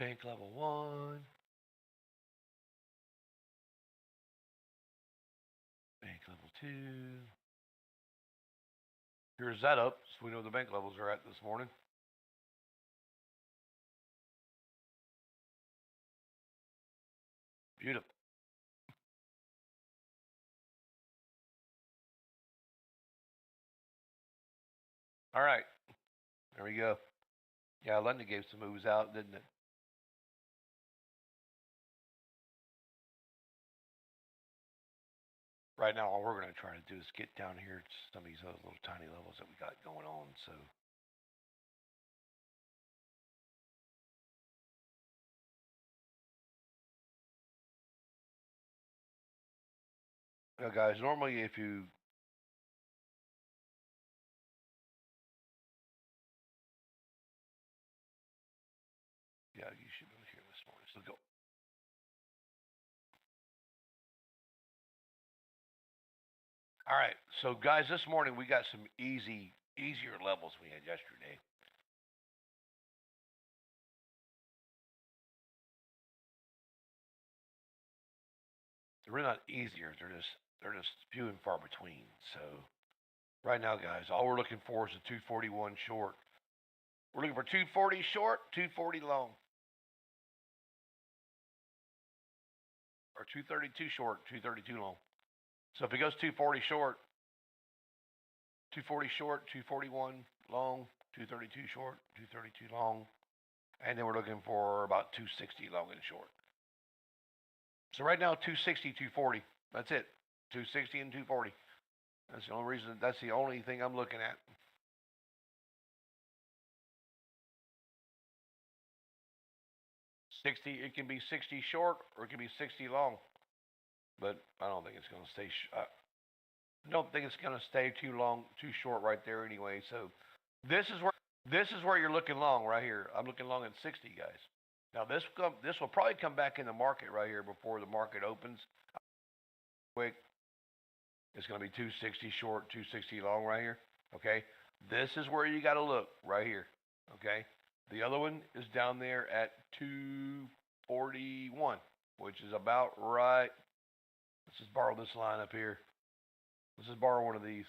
Bank level 1. Bank level 2. Here's that up, so we know the bank levels are at this morning. Beautiful. All right. There we go. Yeah, London gave some moves out, didn't it? Right now, all we're going to try to do is get down here to some of these other little tiny levels that we got going on. So, guys, normally if you you should be able to hear this morning. So go. All right. So, guys, this morning we got some easier levels we had yesterday. They're really not easier. They're just few and far between. So, right now, guys, all we're looking for is a 241 short. We're looking for 240 short, 240 long, or 232 short, 232 long. So if it goes 240 short, 240 short, 241 long, 232 short, 232 long, and then we're looking for about 260 long and short. So right now 260, 240. That's it. 260 and 240. That's the only reason. That's the only thing I'm looking at. 60. It can be 60 short or it can be 60 long, but I don't think it's going to stay. I don't think it's going to stay too long, too short right there anyway. So this is where you're looking long right here. I'm looking long at 60, guys. Now this will probably come back in the market right here before the market opens. Quick, it's going to be 260 short, 260 long right here. Okay, this is where you got to look right here. Okay, the other one is down there at 241, which is about right. Let's just borrow this line up here. Let's just borrow one of these.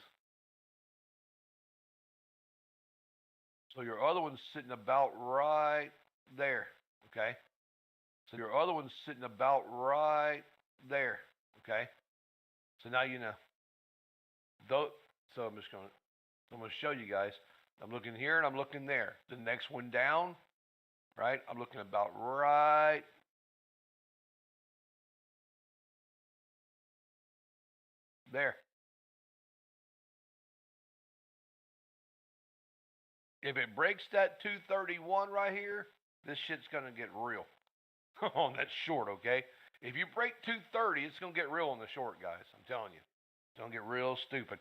So your other one's sitting about right there. Okay. So your other one's sitting about right there. Okay. So now you know. So I'm going to show you guys. I'm looking here and I'm looking there. The next one down, right? I'm looking about right there. If it breaks that 231 right here, this shit's going to get real on that short, okay? If you break 230, it's going to get real on the short, guys. I'm telling you. It's going to get real stupid.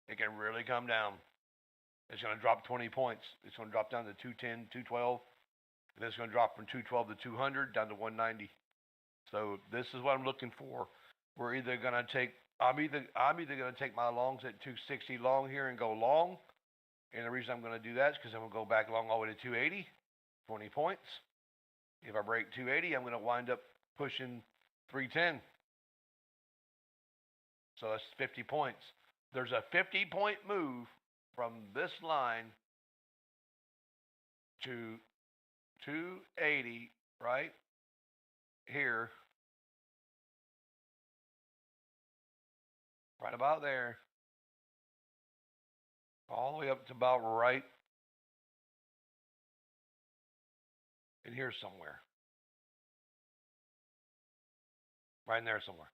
It can really come down. It's going to drop 20 points. It's going to drop down to 210, 212. And it's going to drop from 212 to 200 down to 190. So this is what I'm looking for. We're either going to take, I'm either going to take my longs at 260 long here and go long. And the reason I'm going to do that is because I'm going to go back long all the way to 280, 20 points. If I break 280, I'm going to wind up pushing 310. So that's 50 points. There's a 50-point move from this line to 280 right here, right about there, all the way up to about right in here somewhere. Right in there somewhere.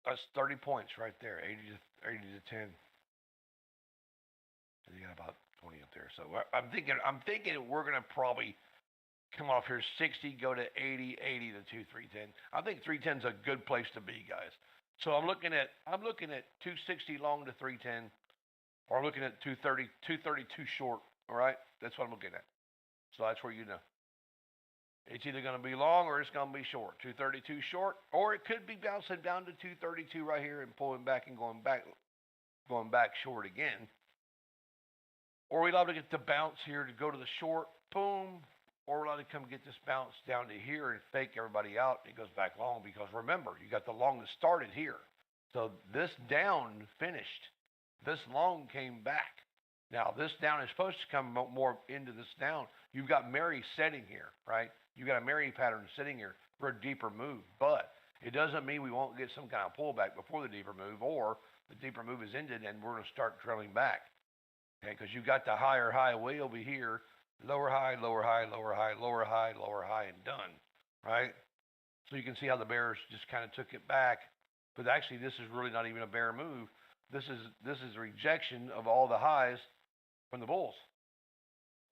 That's 30 points right there, 80 to 10. So you got about 20 up there. So I'm thinking we're gonna probably come off here 60, go to 80, 80 to 310. I think 310 is a good place to be, guys. So I'm looking at 260 long to 310, or I'm looking at 232 short. All right, that's what I'm looking at. So that's where you know. It's either going to be long or it's going to be short. 232 short, or it could be bouncing down to 232 right here and pulling back and going back short again. Or we allow to get the bounce here to go to the short, boom. Or we allow to come get this bounce down to here and fake everybody out. And it goes back long because remember, you got the long that started here. So this down finished. This long came back. Now this down is supposed to come more into this down. You've got Mary setting here, right? You've got a Mary pattern sitting here for a deeper move. But it doesn't mean we won't get some kind of pullback before the deeper move, or the deeper move is ended and we're going to start trailing back. Okay, because you've got the higher high way over here, lower high, lower high, lower high, lower high, lower high, and done, right? So you can see how the bears just kind of took it back. But actually, this is really not even a bear move. This is rejection of all the highs from the bulls.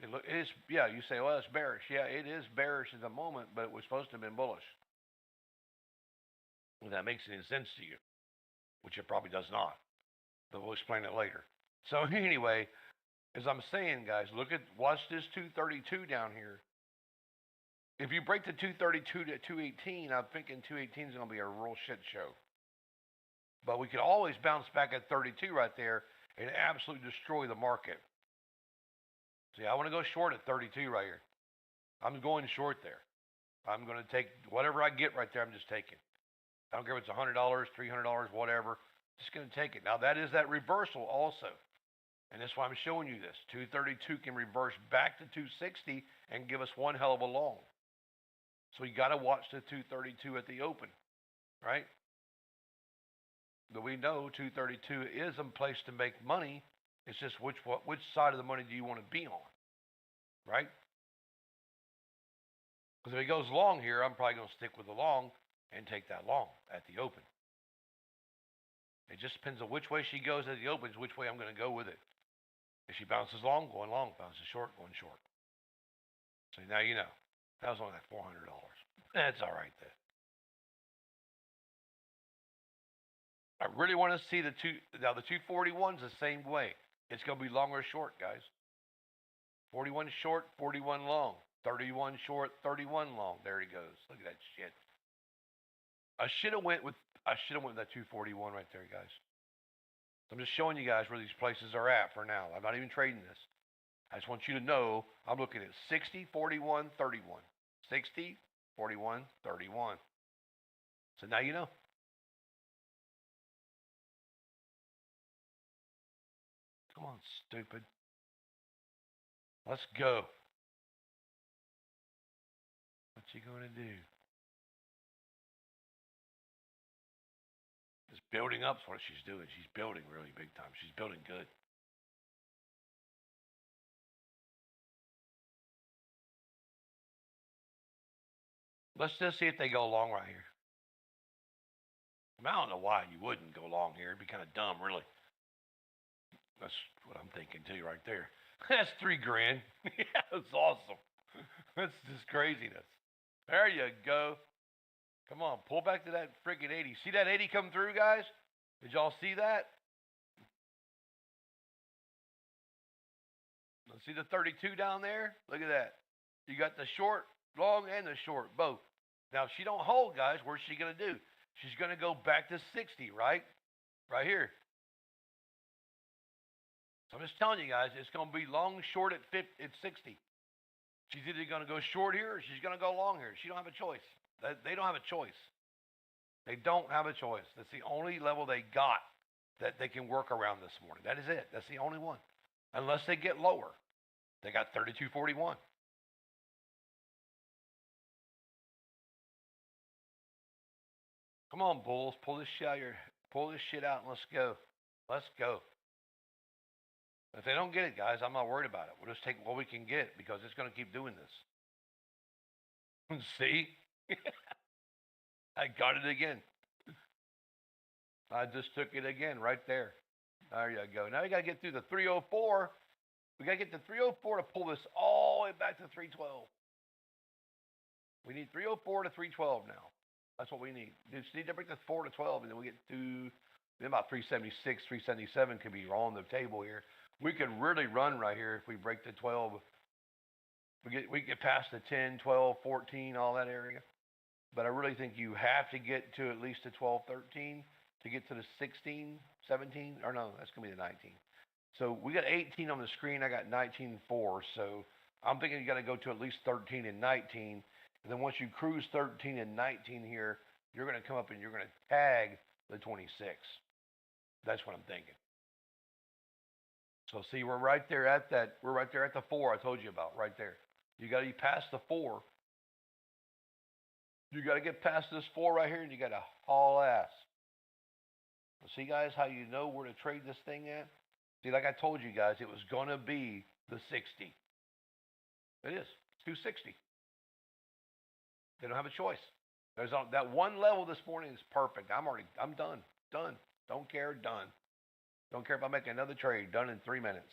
It is, yeah, you say, well, it's bearish. Yeah, it is bearish at the moment, but it was supposed to have been bullish. If that makes any sense to you, which it probably does not. But we'll explain it later. So anyway, as I'm saying, guys, watch this 232 down here. If you break the 232 to 218, I'm thinking 218 is going to be a real shit show. But we could always bounce back at 32 right there and absolutely destroy the market. See, I want to go short at 32 right here. I'm going short there. I'm going to take whatever I get right there. I'm just taking. I don't care if it's $100, $300, whatever. Just going to take it. Now, that is that reversal also. And that's why I'm showing you this. 232 can reverse back to 260 and give us one hell of a long. So you got to watch the 232 at the open, right? But we know 232 is a place to make money. It's just which side of the money do you want to be on, right? Because if it goes long here, I'm probably going to stick with the long and take that long at the open. It just depends on which way she goes at the open, is which way I'm going to go with it. If she bounces long, going long. Bounces short, going short. So now you know. That was only like $400. That's all right then. I really want to see the 241's the same way. It's going to be long or short, guys. 41 short, 41 long. 31 short, 31 long. There he goes. Look at that shit. I should have went with that 241 right there, guys. So I'm just showing you guys where these places are at for now. I'm not even trading this. I just want you to know I'm looking at 60, 41, 31. 60, 41, 31. So now you know. Come on, stupid. Let's go. What you going to do? Just building up is what she's doing. She's building really big time. She's building good. Let's just see if they go long right here. I mean, I don't know why you wouldn't go long here. It'd be kind of dumb, really. That's what I'm thinking too, right there. That's $3,000. Yeah, that's awesome. That's just craziness. There you go. Come on, pull back to that freaking 80. See that 80 come through, guys? Did y'all see that? Let's see the 32 down there? Look at that. You got the short, long, and the short, both. Now, if she don't hold, guys, what's she going to do? She's going to go back to 60, right? Right here. So I'm just telling you guys, it's going to be long, short at 60. She's either going to go short here or she's going to go long here. She don't have a choice. They don't have a choice. They don't have a choice. That's the only level they got that they can work around this morning. That is it. That's the only one. Unless they get lower. They got 32.41. Come on, bulls. Pull this shit out and let's go. Let's go. If they don't get it, guys, I'm not worried about it. We'll just take what we can get because it's going to keep doing this. See? I got it again. I just took it again right there. There you go. Now you got to get through the 304. We got to get to 304 to pull this all the way back to 312. We need 304 to 312 now. That's what we need. We just need to break the 4 to 12, and then we get to about 376, 377 could be on the table here. We could really run right here if we break the 12. We get past the 10, 12, 14, all that area. But I really think you have to get to at least the 12, 13 to get to the 16, 17. Or no, that's going to be the 19. So we got 18 on the screen. I got 19.4. So I'm thinking you got to go to at least 13 and 19. And then once you cruise 13 and 19 here, you're going to come up and you're going to tag the 26. That's what I'm thinking. So see, we're right there at that. We're right there at the 4 I told you about, right there. You got to be past the 4. You got to get past this 4 right here, and you got to haul ass. See, guys, how you know where to trade this thing at? See, like I told you guys, it was going to be the 60. It is. It's 260. They don't have a choice. There's that one level this morning is perfect. I'm done. Done. Don't care. Done. Don't care if I make another trade. Done in 3 minutes.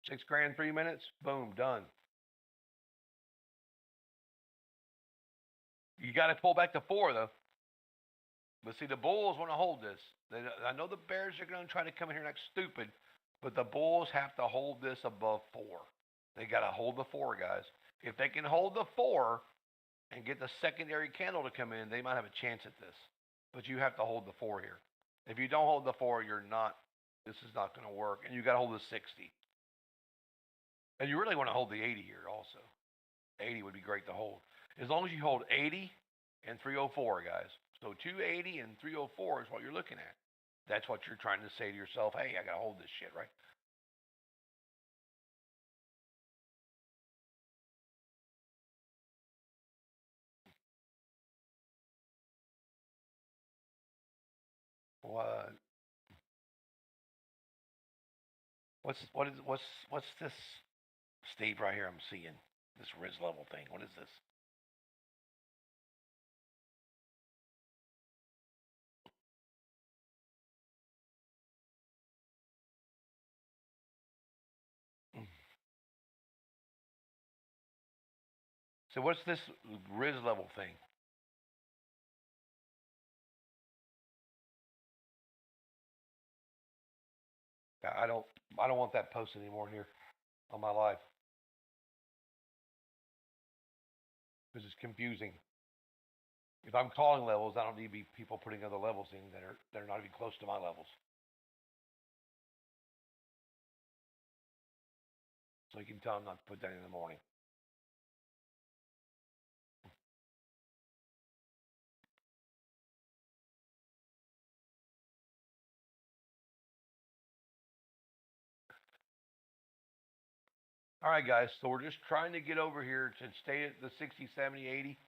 6 grand, 3 minutes. Boom. Done. You got to pull back to 4 though. But see, the Bulls want to hold this. I know the Bears are going to try to come in here and act stupid, but the Bulls have to hold this above 4. They got to hold the 4, guys. If they can hold the 4 and get the secondary candle to come in, they might have a chance at this. But you have to hold the 4 here. If you don't hold the 4, you're not. This is not going to work. And you got to hold the 60. And you really want to hold the 80 here also. 80 would be great to hold. As long as you hold 80 and 304, guys. So 280 and 304 is what you're looking at. That's what you're trying to say to yourself. Hey, I got to hold this shit, right? What? What's this, Steve, right here? I'm seeing this Riz level thing. What is this? So what's this Riz level thing? I don't want that posted anymore here on my life because it's confusing. If I'm calling levels, I don't need to be people putting other levels in that are not even close to my levels. So you can tell them not to put that in the morning. All right, guys. So we're just trying to get over here to stay at the 60, 70, 80.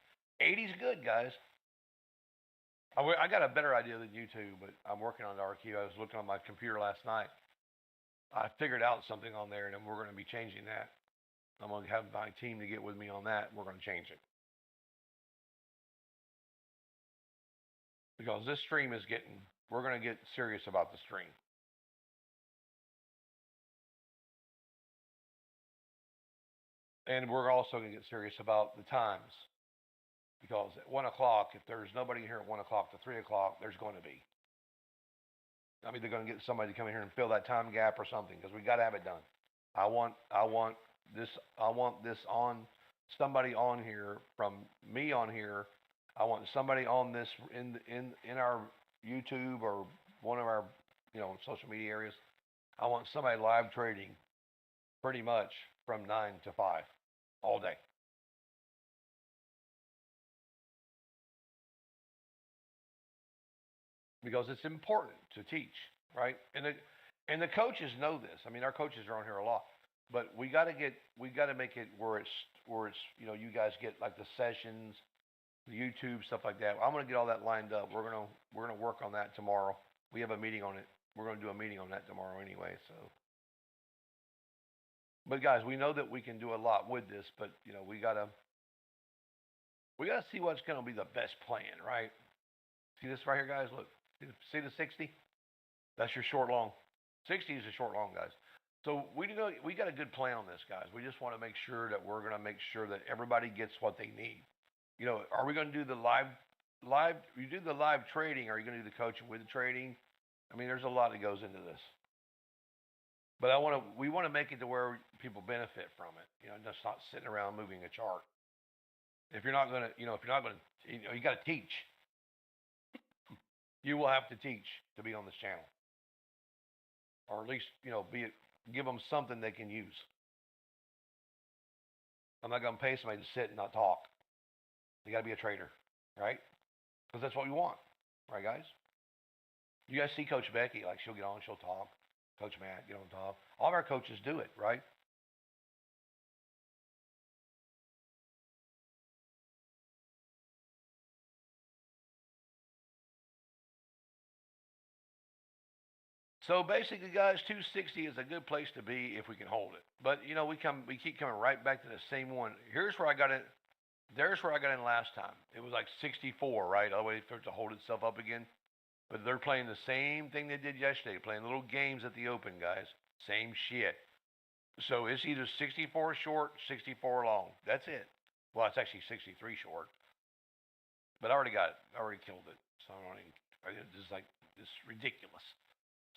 80's good, guys. I got a better idea than you two, but I'm working on the RQ. I was looking on my computer last night. I figured out something on there, and then we're going to be changing that. I'm going to have my team to get with me on that. And we're going to change it because this stream is getting. We're going to get serious about the stream. And we're also going to get serious about the times. Because at 1 o'clock, if there's nobody here at 1 o'clock to 3 o'clock, there's going to be. I mean, they're going to get somebody to come in here and fill that time gap or something because we got to have it done. I want this. I want this on somebody on here from me on here. I want somebody on this in our YouTube or one of our social media areas. I want somebody live trading pretty much from 9 to 5 all day. Because it's important to teach, right? And the coaches know this. I mean, our coaches are on here a lot, but we got to make it where it's you guys get like the sessions, the YouTube stuff like that. I'm gonna get all that lined up. We're gonna work on that tomorrow. We have a meeting on it. We're gonna do a meeting on that tomorrow anyway. So, but guys, we know that we can do a lot with this, but we gotta see what's gonna be the best plan, right? See this right here, guys. Look. See the 60? That's your short long. 60 is a short long, guys. So we got a good plan on this, guys. We just want to make sure that we're going to make sure that everybody gets what they need. Are we going to do the live? You do the live trading? Are you going to do the coaching with the trading? I mean, there's a lot that goes into this. But we want to make it to where people benefit from it. Just not sitting around moving a chart. If you're not going to, you got to teach. You will have to teach to be on this channel, or at least give them something they can use. I'm not going to pay somebody to sit and not talk. You got to be a trader, right? Because that's what we want, right, guys? You guys see Coach Becky, like she'll get on, she'll talk. Coach Matt, get on talk. All of our coaches do it, right? So basically, guys, 260 is a good place to be if we can hold it. But we keep coming right back to the same one. Here's where I got it. There's where I got in last time. It was like 64, right? All the way for it to hold itself up again. But they're playing the same thing they did yesterday, playing little games at the Open, guys. Same shit. So it's either 64 short, 64 long. That's it. Well, it's actually 63 short. But I already got it. I already killed it. So it's just like it's ridiculous.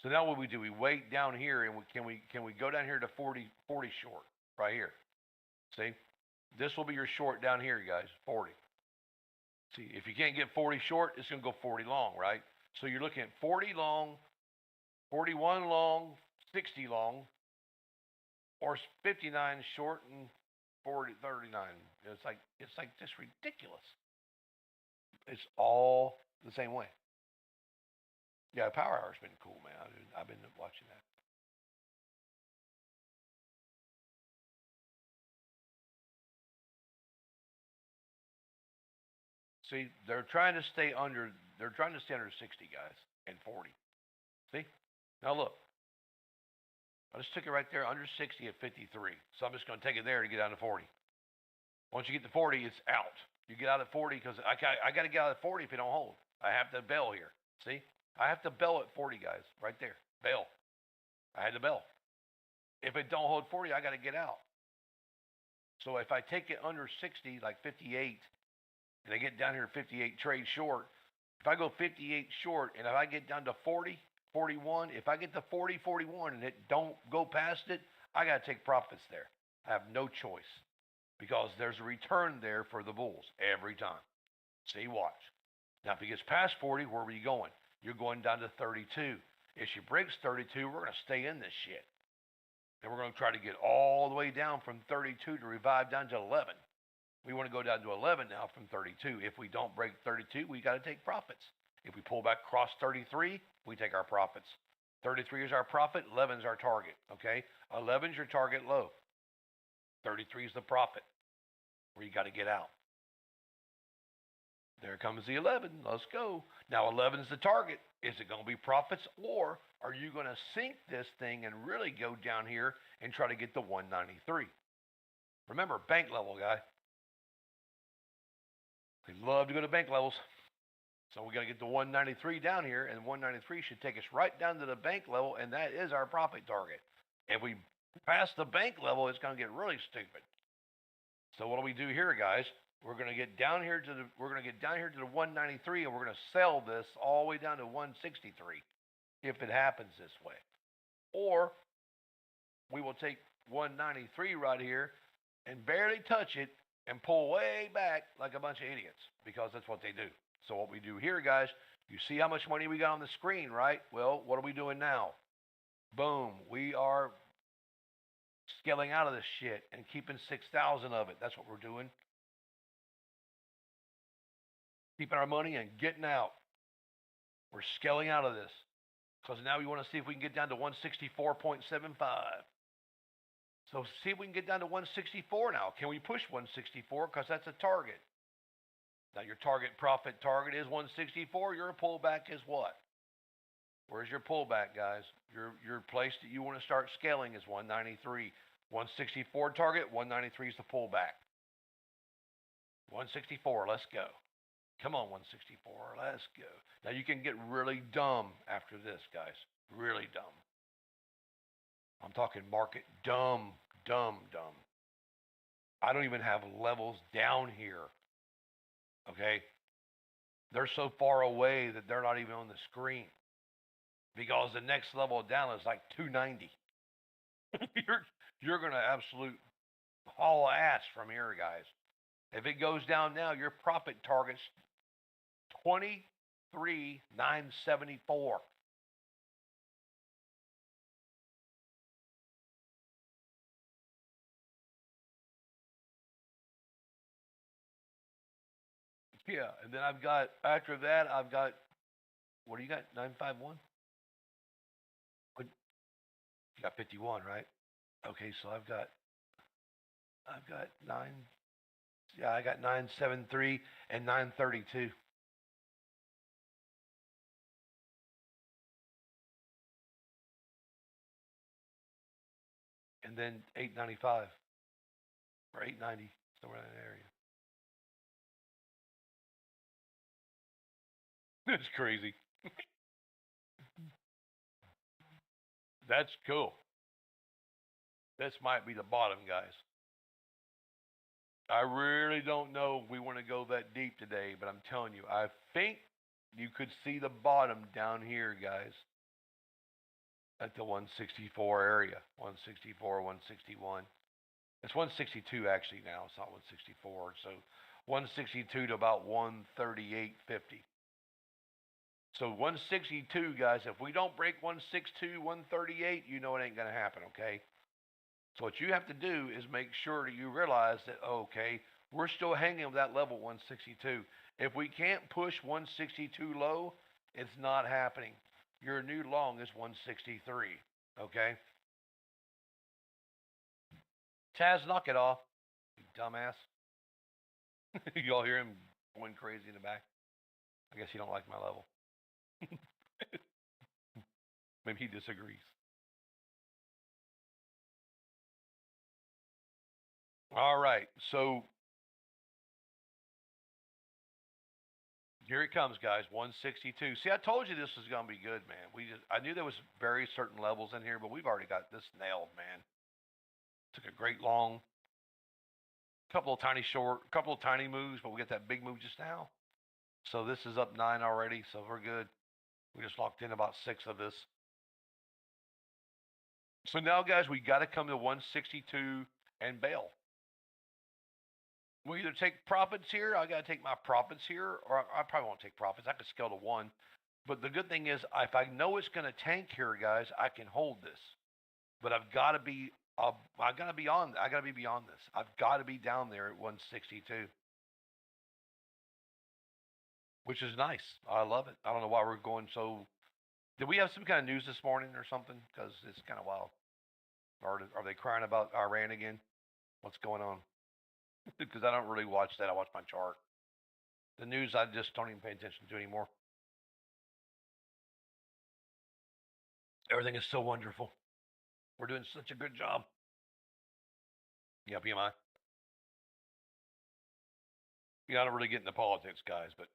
So now what we do? We wait down here, and can we go down here to 40 short right here? See, this will be your short down here, guys. 40. See, if you can't get 40 short, it's gonna go 40 long, right? So you're looking at 40 long, 41 long, 60 long, or 59 short and 39. It's like just ridiculous. It's all the same way. Yeah, Power Hour's been cool, man. I've been watching that. See, they're trying to stay under. They're trying to stay under 60, guys, and 40. See? Now look, I just took it right there under 60 at 53. So I'm just going to take it there to get down to 40. Once you get to 40, it's out. You get out at 40 because I got to get out at 40 if it don't hold. I have to bell here. See? I have to bell at 40, guys. Right there. Bell. I had to bell. If it don't hold 40, I got to get out. So if I take it under 60, like 58, and I get down here 58 trade short, if I go 58 short and if I get down to 40, 41, if I get to 40, 41 and it don't go past it, I got to take profits there. I have no choice because there's a return there for the bulls every time. See, watch. Now, if it gets past 40, where are you going? You're going down to 32. If she breaks 32, we're going to stay in this shit. And we're going to try to get all the way down from 32 to revive down to 11. We want to go down to 11 now from 32. If we don't break 32, we got to take profits. If we pull back across 33, we take our profits. 33 is our profit. 11 is our target. Okay? 11 is your target low. 33 is the profit where you got to get out. There comes the 11. Let's go. Now 11 is the target. Is it going to be profits, or are you going to sink this thing and really go down here and try to get the 193? Remember, bank level, guy. They love to go to bank levels. So we got to get the 193 down here, and 193 should take us right down to the bank level, and that is our profit target. If we pass the bank level, it's going to get really stupid. So what do we do here, guys? We're going to get down here to the 193, and we're going to sell this all the way down to 163 if it happens this way. Or we will take 193 right here and barely touch it and pull way back like a bunch of idiots, because that's what they do. So what we do here, guys, you see how much money we got on the screen, right? Well, what are we doing now? Boom. We are scaling out of this shit and keeping 6,000 of it. That's what we're doing. Keeping our money and getting out. We're scaling out of this because now we want to see if we can get down to 164.75. So see if we can get down to 164 now. Can we push 164? Because that's a target. Now your target profit target is 164. Your pullback is what? Where's your pullback, guys? Your place that you want to start scaling is 193. 164 target, 193 is the pullback. 164, let's go. Come on, 164, let's go. Now you can get really dumb after this, guys. Really dumb. I'm talking market dumb. I don't even have levels down here. Okay? They're so far away that they're not even on the screen. Because the next level down is like 290. You're going to absolute haul ass from here, guys. If it goes down now, your profit target's 23 974. Yeah, and then I've got after that I've got what do you got? 951? What you got 51, right? Okay, so I've got nine yeah, I got 973 and 932. And then 895 or 890, somewhere in that area. That's crazy. That's cool. This might be the bottom, guys. I really don't know if we want to go that deep today, but I'm telling you, I think you could see the bottom down here, guys, at the 164 area. 164, 161. It's 162 actually now. It's not 164. So 162 to about 138.50. So 162, guys, if we don't break 162, 138, you know it ain't going to happen, okay? So what you have to do is make sure that you realize that, okay, we're still hanging with that level 162. If we can't push 162 low, it's not happening. Your new long is 163, okay? Taz, knock it off, you dumbass. You all hear him going crazy in the back? I guess he don't like my level. Maybe he disagrees. All right, so here it comes, guys. 162. See, I told you this was gonna be good, man. I knew there was very certain levels in here, but we've already got this nailed, man. Took a great long, couple of tiny short, couple of tiny moves, but we got that big move just now. So this is up 9 already, so we're good. We just locked in about 6 of this. So now, guys, we got to come to 162 and bail. We either take profits here. I got to take my profits here, or I probably won't take profits. I could scale to 1. But the good thing is, if I know it's going to tank here, guys, I can hold this. But I've got to be, I got to be on. I got to be beyond this. I've got to be down there at 162, which is nice. I love it. I don't know why we're going so. Did we have some kind of news this morning or something? Because it's kind of wild. Are they crying about Iran again? What's going on? Because I don't really watch that. I watch my chart. The news I just don't even pay attention to anymore. Everything is so wonderful. We're doing such a good job. Yeah, PMI. Yeah, I don't really get into politics, guys, but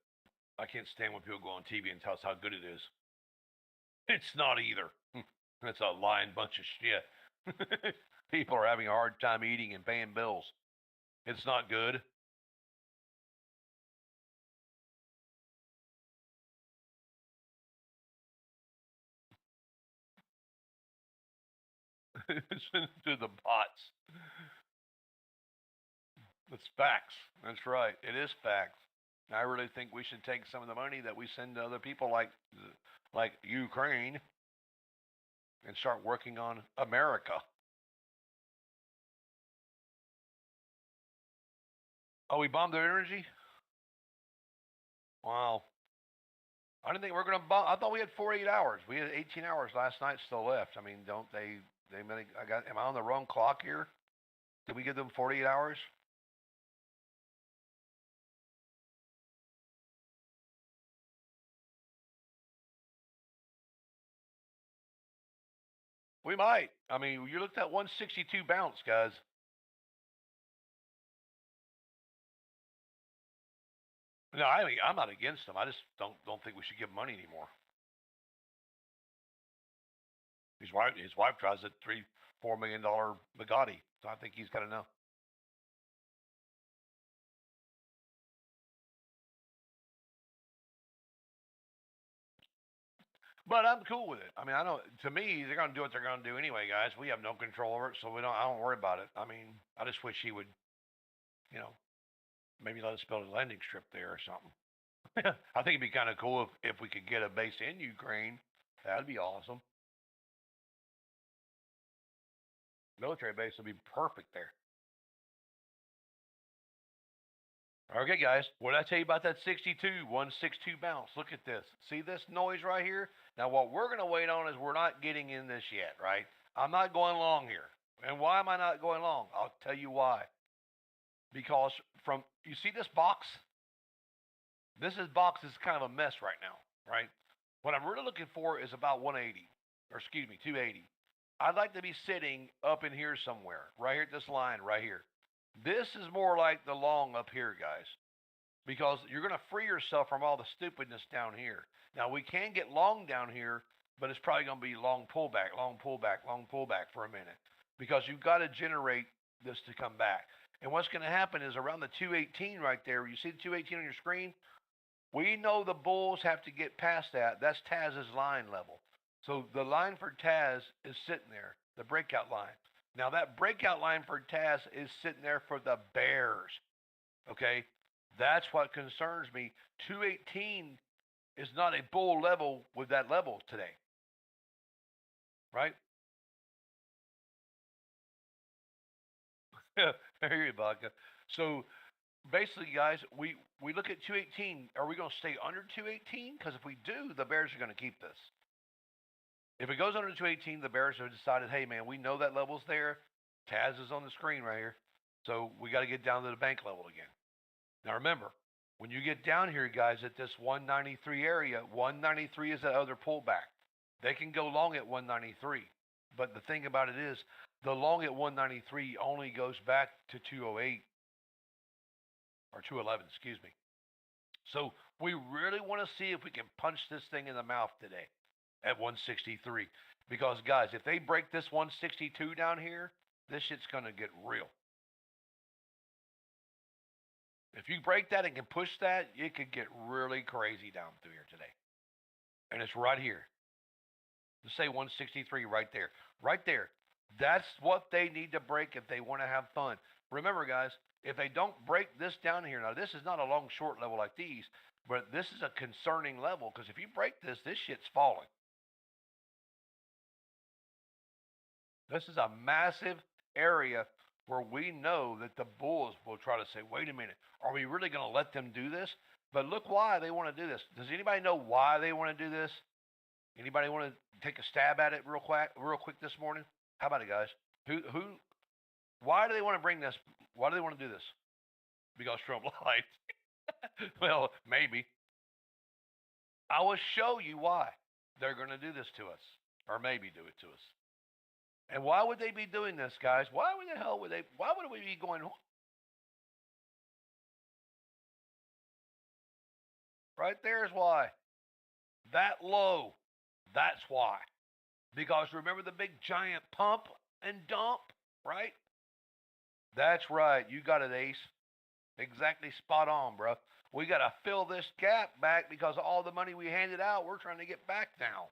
I can't stand when people go on TV and tell us how good it is. It's not either. It's a lying bunch of shit. People are having a hard time eating and paying bills. It's not good. It's into the bots. It's facts. That's right. It is facts. I really think we should take some of the money that we send to other people like Ukraine and start working on America. Oh, we bombed their energy? Wow. I didn't think we were going to bomb. I thought we had 48 hours. We had 18 hours last night still left. I mean, don't they? Am I on the wrong clock here? Did we give them 48 hours? We might. I mean, you looked at 162 bounce, guys. No, I mean, I'm not against them. I just don't think we should give them money anymore. His wife drives a $3-4 million Bugatti, so I think he's got enough. But I'm cool with it. I mean, I don't. To me, they're gonna do what they're gonna do anyway, guys. We have no control over it, so we don't. I don't worry about it. I mean, I just wish he would, you know, maybe let us build a landing strip there or something. I think it'd be kind of cool if we could get a base in Ukraine. That'd be awesome. Military base would be perfect there. Okay, guys. What did I tell you about that 62, 162 bounce? Look at this. See this noise right here? Now, what we're going to wait on is we're not getting in this yet, right? I'm not going long here. And why am I not going long? I'll tell you why. Because you see this box? Box is kind of a mess right now, right? What I'm really looking for is about 180, or excuse me, 280. I'd like to be sitting up in here somewhere, right here at this line right here. This is more like the long up here, guys, because you're going to free yourself from all the stupidness down here. Now, we can get long down here, but it's probably going to be long pullback, long pullback, long pullback for a minute, because you've got to generate this to come back. And what's going to happen is around the 218 right there, you see the 218 on your screen? We know the bulls have to get past that. That's Taz's line level. So the line for Taz is sitting there, the breakout line. Now that breakout line for Taz is sitting there for the bears. Okay? That's what concerns me. 218 is not a bull level with that level today. Right? I hear you, Vodka. So basically, guys, we look at 218. Are we going to stay under 218? Because if we do, the bears are going to keep this. If it goes under 218, the bears have decided, hey, man, we know that level's there. Taz is on the screen right here. So we got to get down to the bank level again. Now, remember, when you get down here, guys, at this 193 area, 193 is that other pullback. They can go long at 193. But the thing about it is, the long at 193 only goes back to 208 or 211, excuse me. So we really want to see if we can punch this thing in the mouth today at 163. Because, guys, if they break this 162 down here, this shit's going to get real. If you break that and can push that, it could get really crazy down through here today. And it's right here. Let's say 163 right there. Right there. That's what they need to break if they want to have fun. Remember, guys, if they don't break this down here, now this is not a long short level like these, but this is a concerning level because if you break this, this shit's falling. This is a massive area where we know that the bulls will try to say, wait a minute, are we really going to let them do this? But look why they want to do this. Does anybody know why they want to do this? Anybody want to take a stab at it real quick this morning? How about it, guys? Why do they want to bring this? Why do they want to do this? Because Trump lied. Well, maybe. I will show you why they're going to do this to us, or maybe do it to us. And why would they be doing this, guys? Why would we be going right there is why. That low. That's why. Because remember the big giant pump and dump, right? That's right. You got it, Ace. Exactly spot on, bro. We got to fill this gap back because all the money we handed out, we're trying to get back now.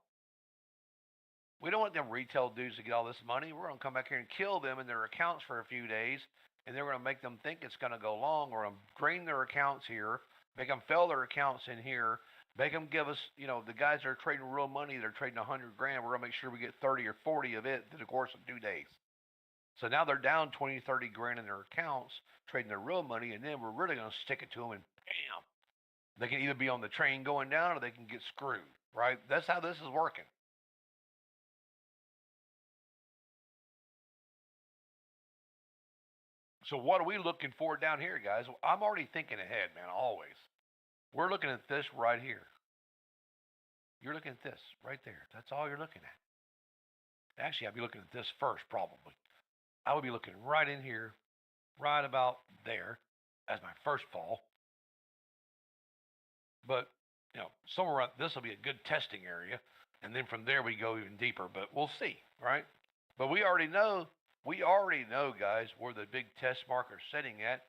We don't want them retail dudes to get all this money. We're going to come back here and kill them in their accounts for a few days, and then we're going to make them think it's going to go long. We're going to drain their accounts here, make them fill their accounts in here, make them give us, the guys that are trading real money, they're trading 100 grand. We're going to make sure we get 30 or 40 of it through the course of 2 days. So now they're down 20, 30 grand in their accounts, trading their real money, and then we're really going to stick it to them and bam. They can either be on the train going down or they can get screwed, right? That's how this is working. So what are we looking for down here, guys? I'm already thinking ahead, man, always. We're looking at this right here. You're looking at this right there. That's all you're looking at. Actually, I'd be looking at this first, probably. I would be looking right in here, right about there, as my first fall. But, somewhere around this will be a good testing area. And then from there we go even deeper. But we'll see, right? But we already know, guys, where the big test marker's sitting at.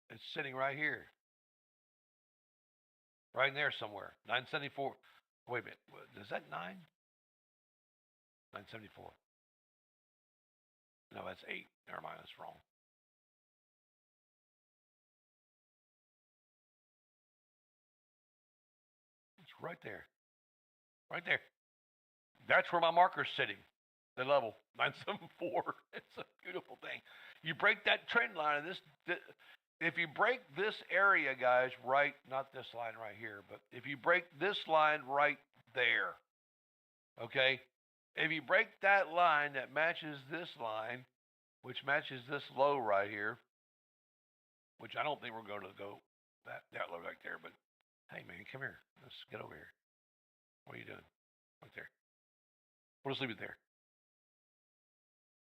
It's sitting right here. Right in there somewhere. 974. Wait a minute. Is that 9? 974. No, that's 8. Never mind, that's wrong. It's right there. Right there. That's where my marker's sitting. The level 974. It's a beautiful thing. You break that trend line, and if you break this area, guys, right, not this line right here, but if you break this line right there, okay, if you break that line that matches this line, which matches this low right here, which I don't think we're going to go that low right there, but hey, man, come here. Let's get over here. What are you doing? Right there. We'll just leave it there.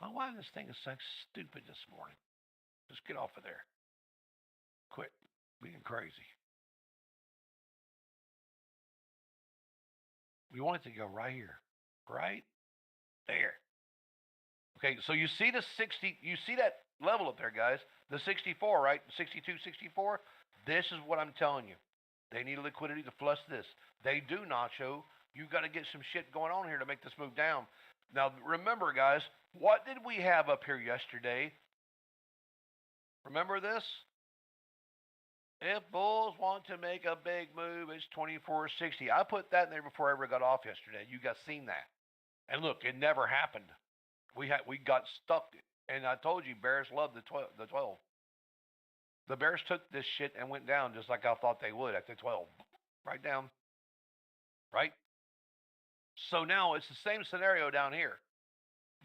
Oh, why this thing is so stupid this morning? Just get off of there. Quit being crazy. We want it to go right here. Right there. Okay, so you see the 60, you see that level up there, guys? The 64, right? 62, 64. This is what I'm telling you. They need liquidity to flush this. They do, Nacho. You got to get some shit going on here to make this move down. Now, remember, guys, what did we have up here yesterday? Remember this? If bulls want to make a big move, it's 24.60. I put that in there before I ever got off yesterday. You guys seen that? And look, it never happened. We got stuck, and I told you, bears love the 12. The bears took this shit and went down just like I thought they would at the 12, right down, right. So now it's the same scenario down here.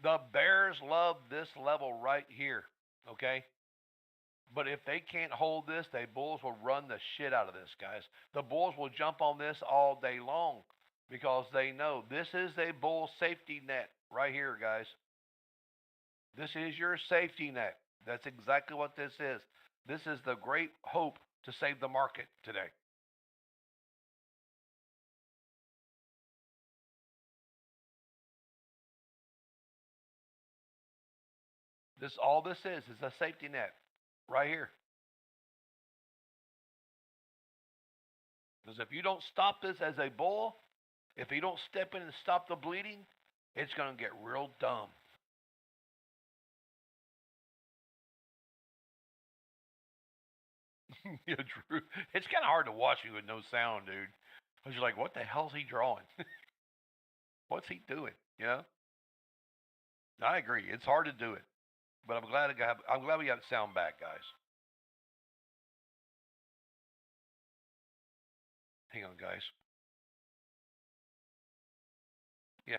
The bears love this level right here, okay. But if they can't hold this, the bulls will run the shit out of this, guys. The bulls will jump on this all day long because they know this is a bull safety net right here, guys. This is your safety net. That's exactly what this is. This is the great hope to save the market today. All this is a safety net right here. Because if you don't stop this as a bull, if you don't step in and stop the bleeding, it's going to get real dumb. Yeah, Drew. It's kind of hard to watch you with no sound, dude. Because you're like, what the hell's he drawing? What's he doing? You know? I agree. It's hard to do it, but I'm glad we got sound back, guys. Hang on, guys. Yeah.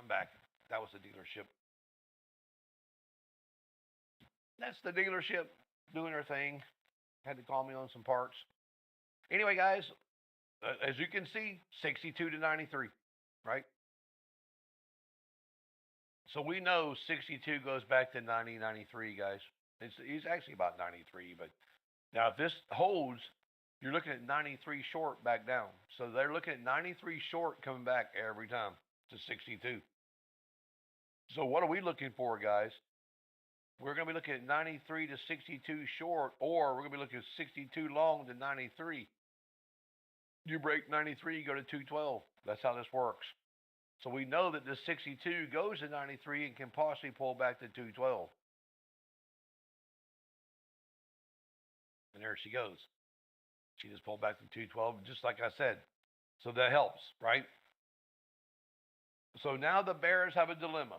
I'm back. That was the dealership. That's the dealership doing their thing. Had to call me on some parts. Anyway, guys, as you can see, 62 to 93, right? So we know 62 goes back to 90, 93, guys. He's actually about 93, but now if this holds, you're looking at 93 short back down. So they're looking at 93 short coming back every time to 62. So what are we looking for, guys? We're going to be looking at 93 to 62 short, or we're going to be looking at 62 long to 93. You break 93, you go to 212. That's how this works. So we know that this 62 goes to 93 and can possibly pull back to 212. And there she goes. She just pulled back to 212, just like I said. So that helps, right? So now the bears have a dilemma.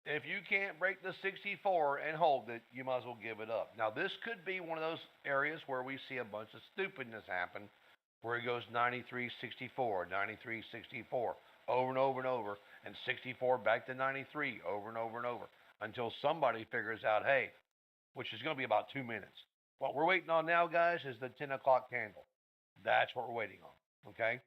If you can't break the 64 and hold it, you might as well give it up. Now, this could be one of those areas where we see a bunch of stupidness happen, where it goes 93, 64, 93, 64, over and over and over, and 64 back to 93, over and over and over, until somebody figures out, hey, which is going to be about 2 minutes. What we're waiting on now, guys, is the 10 o'clock candle. That's what we're waiting on, okay?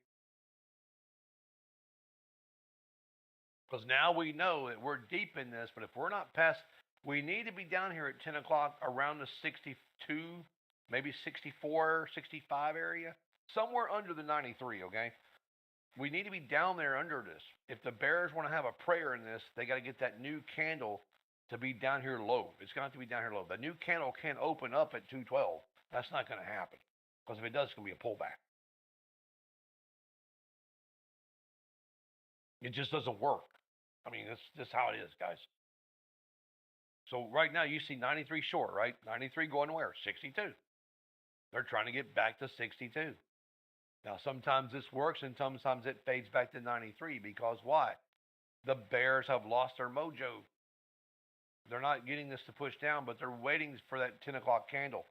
Because now we know that we're deep in this, but if we're not past, we need to be down here at 10 o'clock around the 62, maybe 64, 65 area, somewhere under the 93, okay? We need to be down there under this. If the bears want to have a prayer in this, they got to get that new candle to be down here low. It's going to have to be down here low. The new candle can't open up at 212. That's not going to happen. Because if it does, it's going to be a pullback. It just doesn't work. I mean, that's how it is, guys. So right now you see 93 short, right? 93 going to where? 62. They're trying to get back to 62. Now, sometimes this works and sometimes it fades back to 93 because why? The bears have lost their mojo. They're not getting this to push down, but they're waiting for that 10 o'clock candle.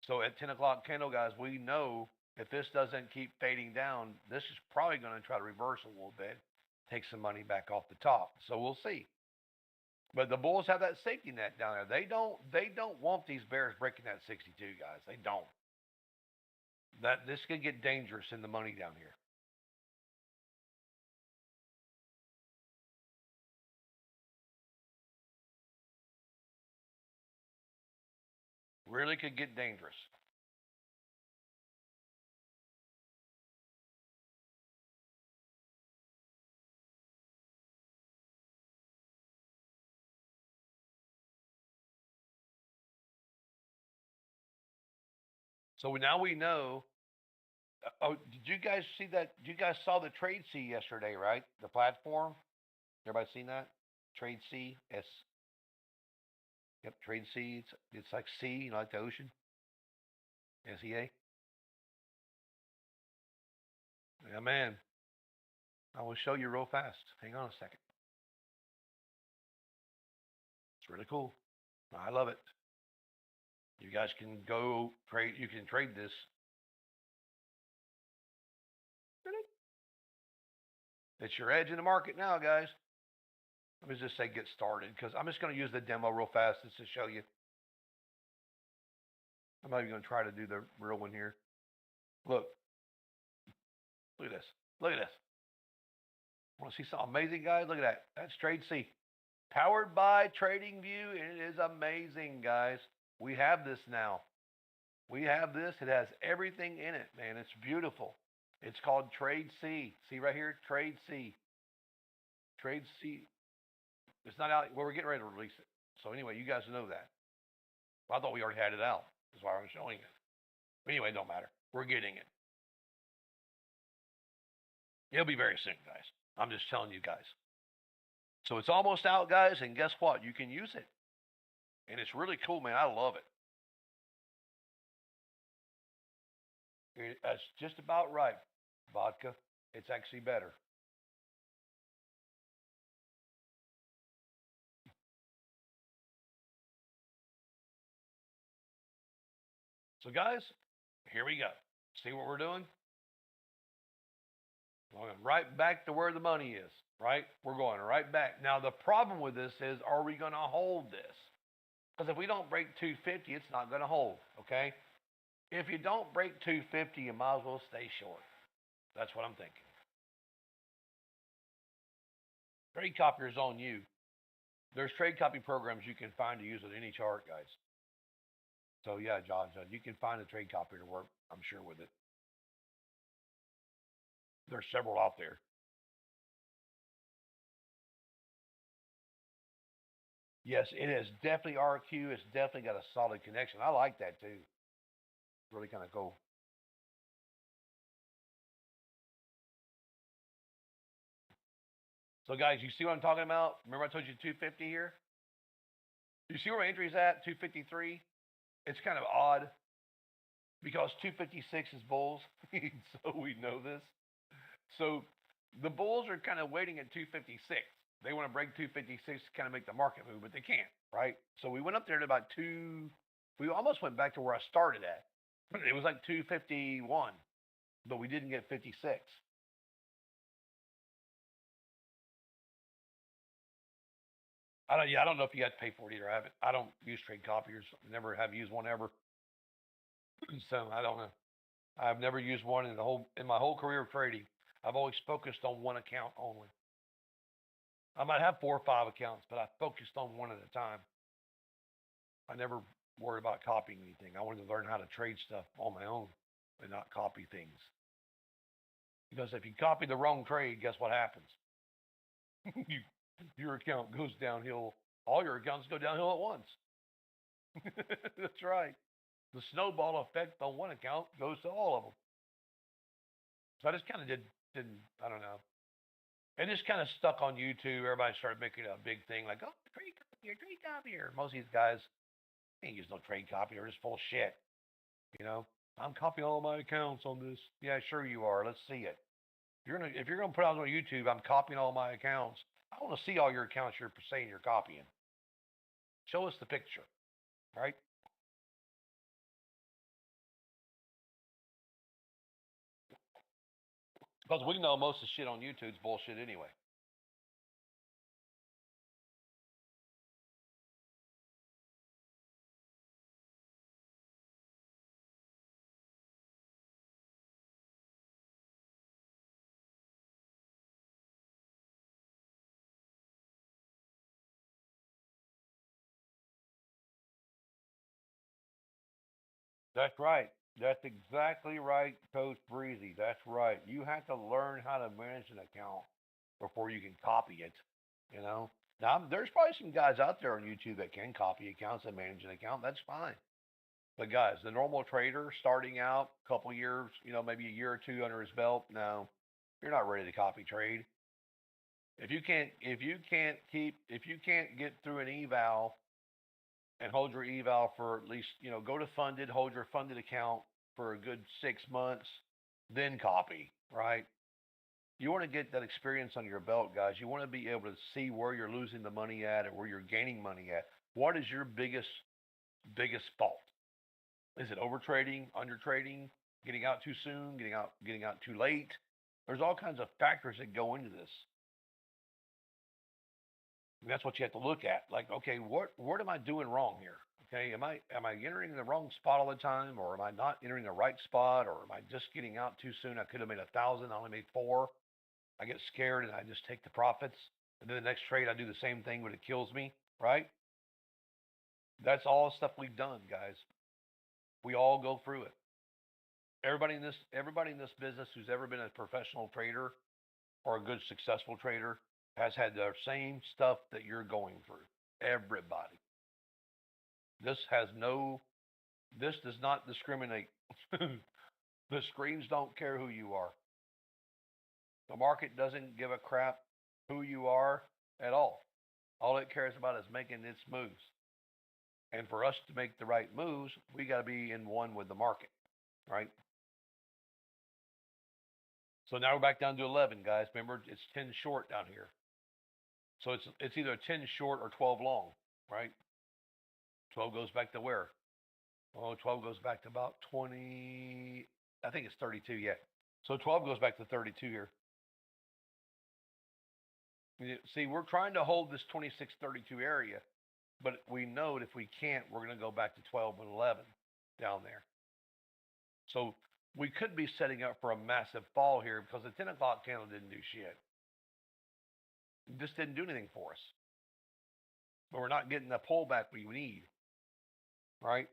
So at 10 o'clock candle, guys, we know if this doesn't keep fading down, this is probably going to try to reverse a little bit, take some money back off the top. So we'll see. But the bulls have that safety net down there. They don't want these bears breaking that 62, guys. They don't. This could get dangerous in the money down here. Really could get dangerous. So now we know. Oh, did you guys see that? You guys saw the trade C yesterday, right? The platform. Everybody seen that? Trade C. S. Yep, trade C. It's like sea, you know, like the ocean. SEA. Yeah, man. I will show you real fast. Hang on a second. It's really cool. I love it. You guys can go trade. You can trade this. It's your edge in the market now, guys. Let me just say get started because I'm just going to use the demo real fast just to show you. I'm not even going to try to do the real one here. Look. Look at this. Look at this. Want to see something amazing, guys? Look at that. That's Trade C. Powered by TradingView, and it is amazing, guys. We have this now. We have this. It has everything in it, man. It's beautiful. It's called Trade C. See right here? Trade C. Trade C. It's not out. Well, we're getting ready to release it. So anyway, you guys know that. Well, I thought we already had it out. That's why I'm showing it. But anyway, it don't matter. We're getting it. It'll be very soon, guys. I'm just telling you guys. So it's almost out, guys, and guess what? You can use it. And it's really cool, man. I love it. It's just about right, vodka. It's actually better. So, guys, here we go. See what we're doing? Going right back to where the money is, right? We're going right back. Now, the problem with this is, are we going to hold this? Because if we don't break 250, it's not going to hold, okay? If you don't break 250, you might as well stay short. That's what I'm thinking. Trade copy is on you. There's trade copy programs you can find to use with any chart, guys. So yeah, John, you can find a trade copier to work, I'm sure, with it. There's several out there. Yes, it is definitely RQ. It's definitely got a solid connection. I like that too. Really kind of cool. So guys, you see what I'm talking about? Remember I told you 250 here? You see where my entry's at? 253. It's kind of odd because 256 is bulls, so we know this. So the bulls are kind of waiting at 256. They want to break 256 to kind of make the market move, but they can't, right? So we went up there to about two. We almost went back to where I started at. It was like 251, but we didn't get 56. I don't know if you got to pay for it either. I don't use trade copiers. Never have used one ever. So I don't know. I've never used one in my whole career of trading. I've always focused on one account only. I might have 4 or 5 accounts, but I focused on one at a time. I never worried about copying anything. I wanted to learn how to trade stuff on my own and not copy things. Because if you copy the wrong trade, guess what happens? you, your account goes downhill. All your accounts go downhill at once. That's right. The snowball effect on one account goes to all of them. So I just kind of didn't, I don't know. It just kind of stuck on YouTube. Everybody started making a big thing like, oh, trade copier. Most of these guys ain't use no trade copy. They're just full of shit. You know, I'm copying all my accounts on this. Yeah, sure you are. Let's see it. If you're gonna put out on YouTube, I'm copying all my accounts. I want to see all your accounts you're saying you're copying. Show us the picture, right? Because we know most of the shit on YouTube's bullshit anyway. That's right. That's exactly right, Coach Breezy. That's right. You have to learn how to manage an account before you can copy it. You know. Now, there's probably some guys out there on YouTube that can copy accounts and manage an account. That's fine. But guys, the normal trader starting out, a couple years, maybe a year or two under his belt, no, you're not ready to copy trade. If you can't get through an eval and hold your eval for at least, go to funded, hold your funded account for a good 6 months, then copy, right? You want to get that experience on your belt, guys. You want to be able to see where you're losing the money at or where you're gaining money at. What is your biggest fault? Is it over trading, under trading, getting out too soon, getting out too late? There's all kinds of factors that go into this. And that's what you have to look at. Like, okay, what am I doing wrong here? Okay, am I entering the wrong spot all the time, or am I not entering the right spot, or am I just getting out too soon? I could have made 1,000, I only made 4. I get scared and I just take the profits. And then the next trade I do the same thing, but it kills me, right? That's all stuff we've done, guys. We all go through it. Everybody in this business who's ever been a professional trader or a good successful trader has had the same stuff that you're going through. Everybody. This has no this does not discriminate. The screens don't care who you are. The market doesn't give a crap who you are at all. All it cares about is making its moves. And for us to make the right moves, we got to be in one with the market, right? So now we're back down to 11, guys. Remember, it's 10 short down here. So it's either 10 short or 12 long, right? 12 goes back to where? Oh, 12 goes back to about 20. I think it's 32 yet. So 12 goes back to 32 here. See, we're trying to hold this 26-32 area, but we know that if we can't, we're going to go back to 12 and 11 down there. So we could be setting up for a massive fall here because the 10 o'clock candle didn't do shit. It just didn't do anything for us. But we're not getting the pullback we need, right?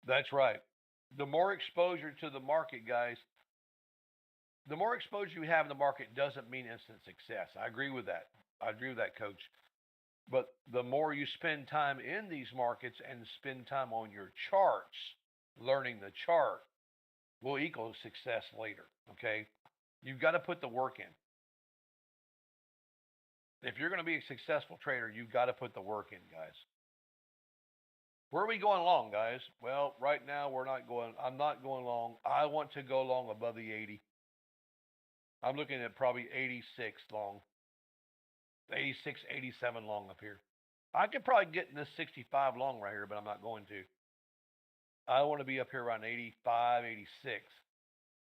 That's right. The more exposure to the market, guys, the more exposure you have in the market doesn't mean instant success. I agree with that. I agree with that, coach. But the more you spend time in these markets and spend time on your charts, learning the chart will equal success later. Okay? You've got to put the work in. If you're going to be a successful trader, you've got to put the work in, guys. Where are we going long, guys? Well, right now I'm not going long. I want to go long above the 80. I'm looking at probably 86 long, 86, 87 long up here. I could probably get in this 65 long right here, but I'm not going to. I want to be up here around 85, 86.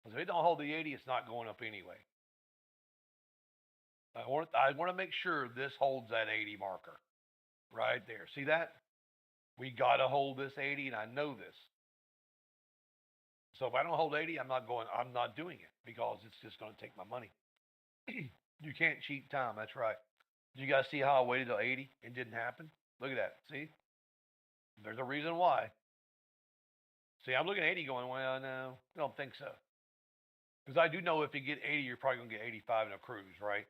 Because if it don't hold the 80, it's not going up anyway. I want to make sure this holds that 80 marker right there. See that? We got to hold this 80, and I know this. So if I don't hold 80, I'm not doing it because it's just going to take my money. You can't cheat time. That's right. You guys see how I waited till 80? It didn't happen. Look at that. See? There's a reason why. See, I'm looking at 80 going, well, no, I don't think so. Because I do know if you get 80, you're probably going to get 85 in a cruise, right?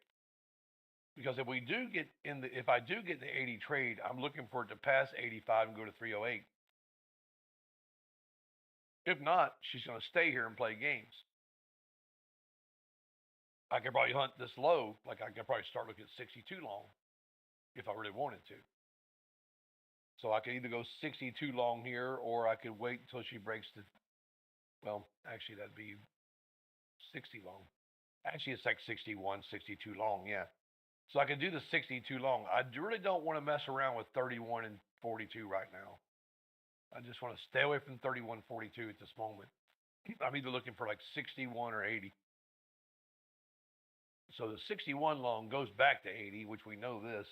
Because if I do get the 80 trade, I'm looking for it to pass 85 and go to 308. If not, she's going to stay here and play games. I could probably hunt this low, like I could probably start looking at 62 long if I really wanted to. So I could either go 62 long here, or I could wait until she breaks the, well, actually that'd be 60 long. Actually, it's like 61, 62 long, yeah. So I could do the 62 long. I really don't want to mess around with 31 and 42 right now. I just want to stay away from 31, 42 at this moment. I'm either looking for like 61 or 80. So the 61 long goes back to 80, which we know this.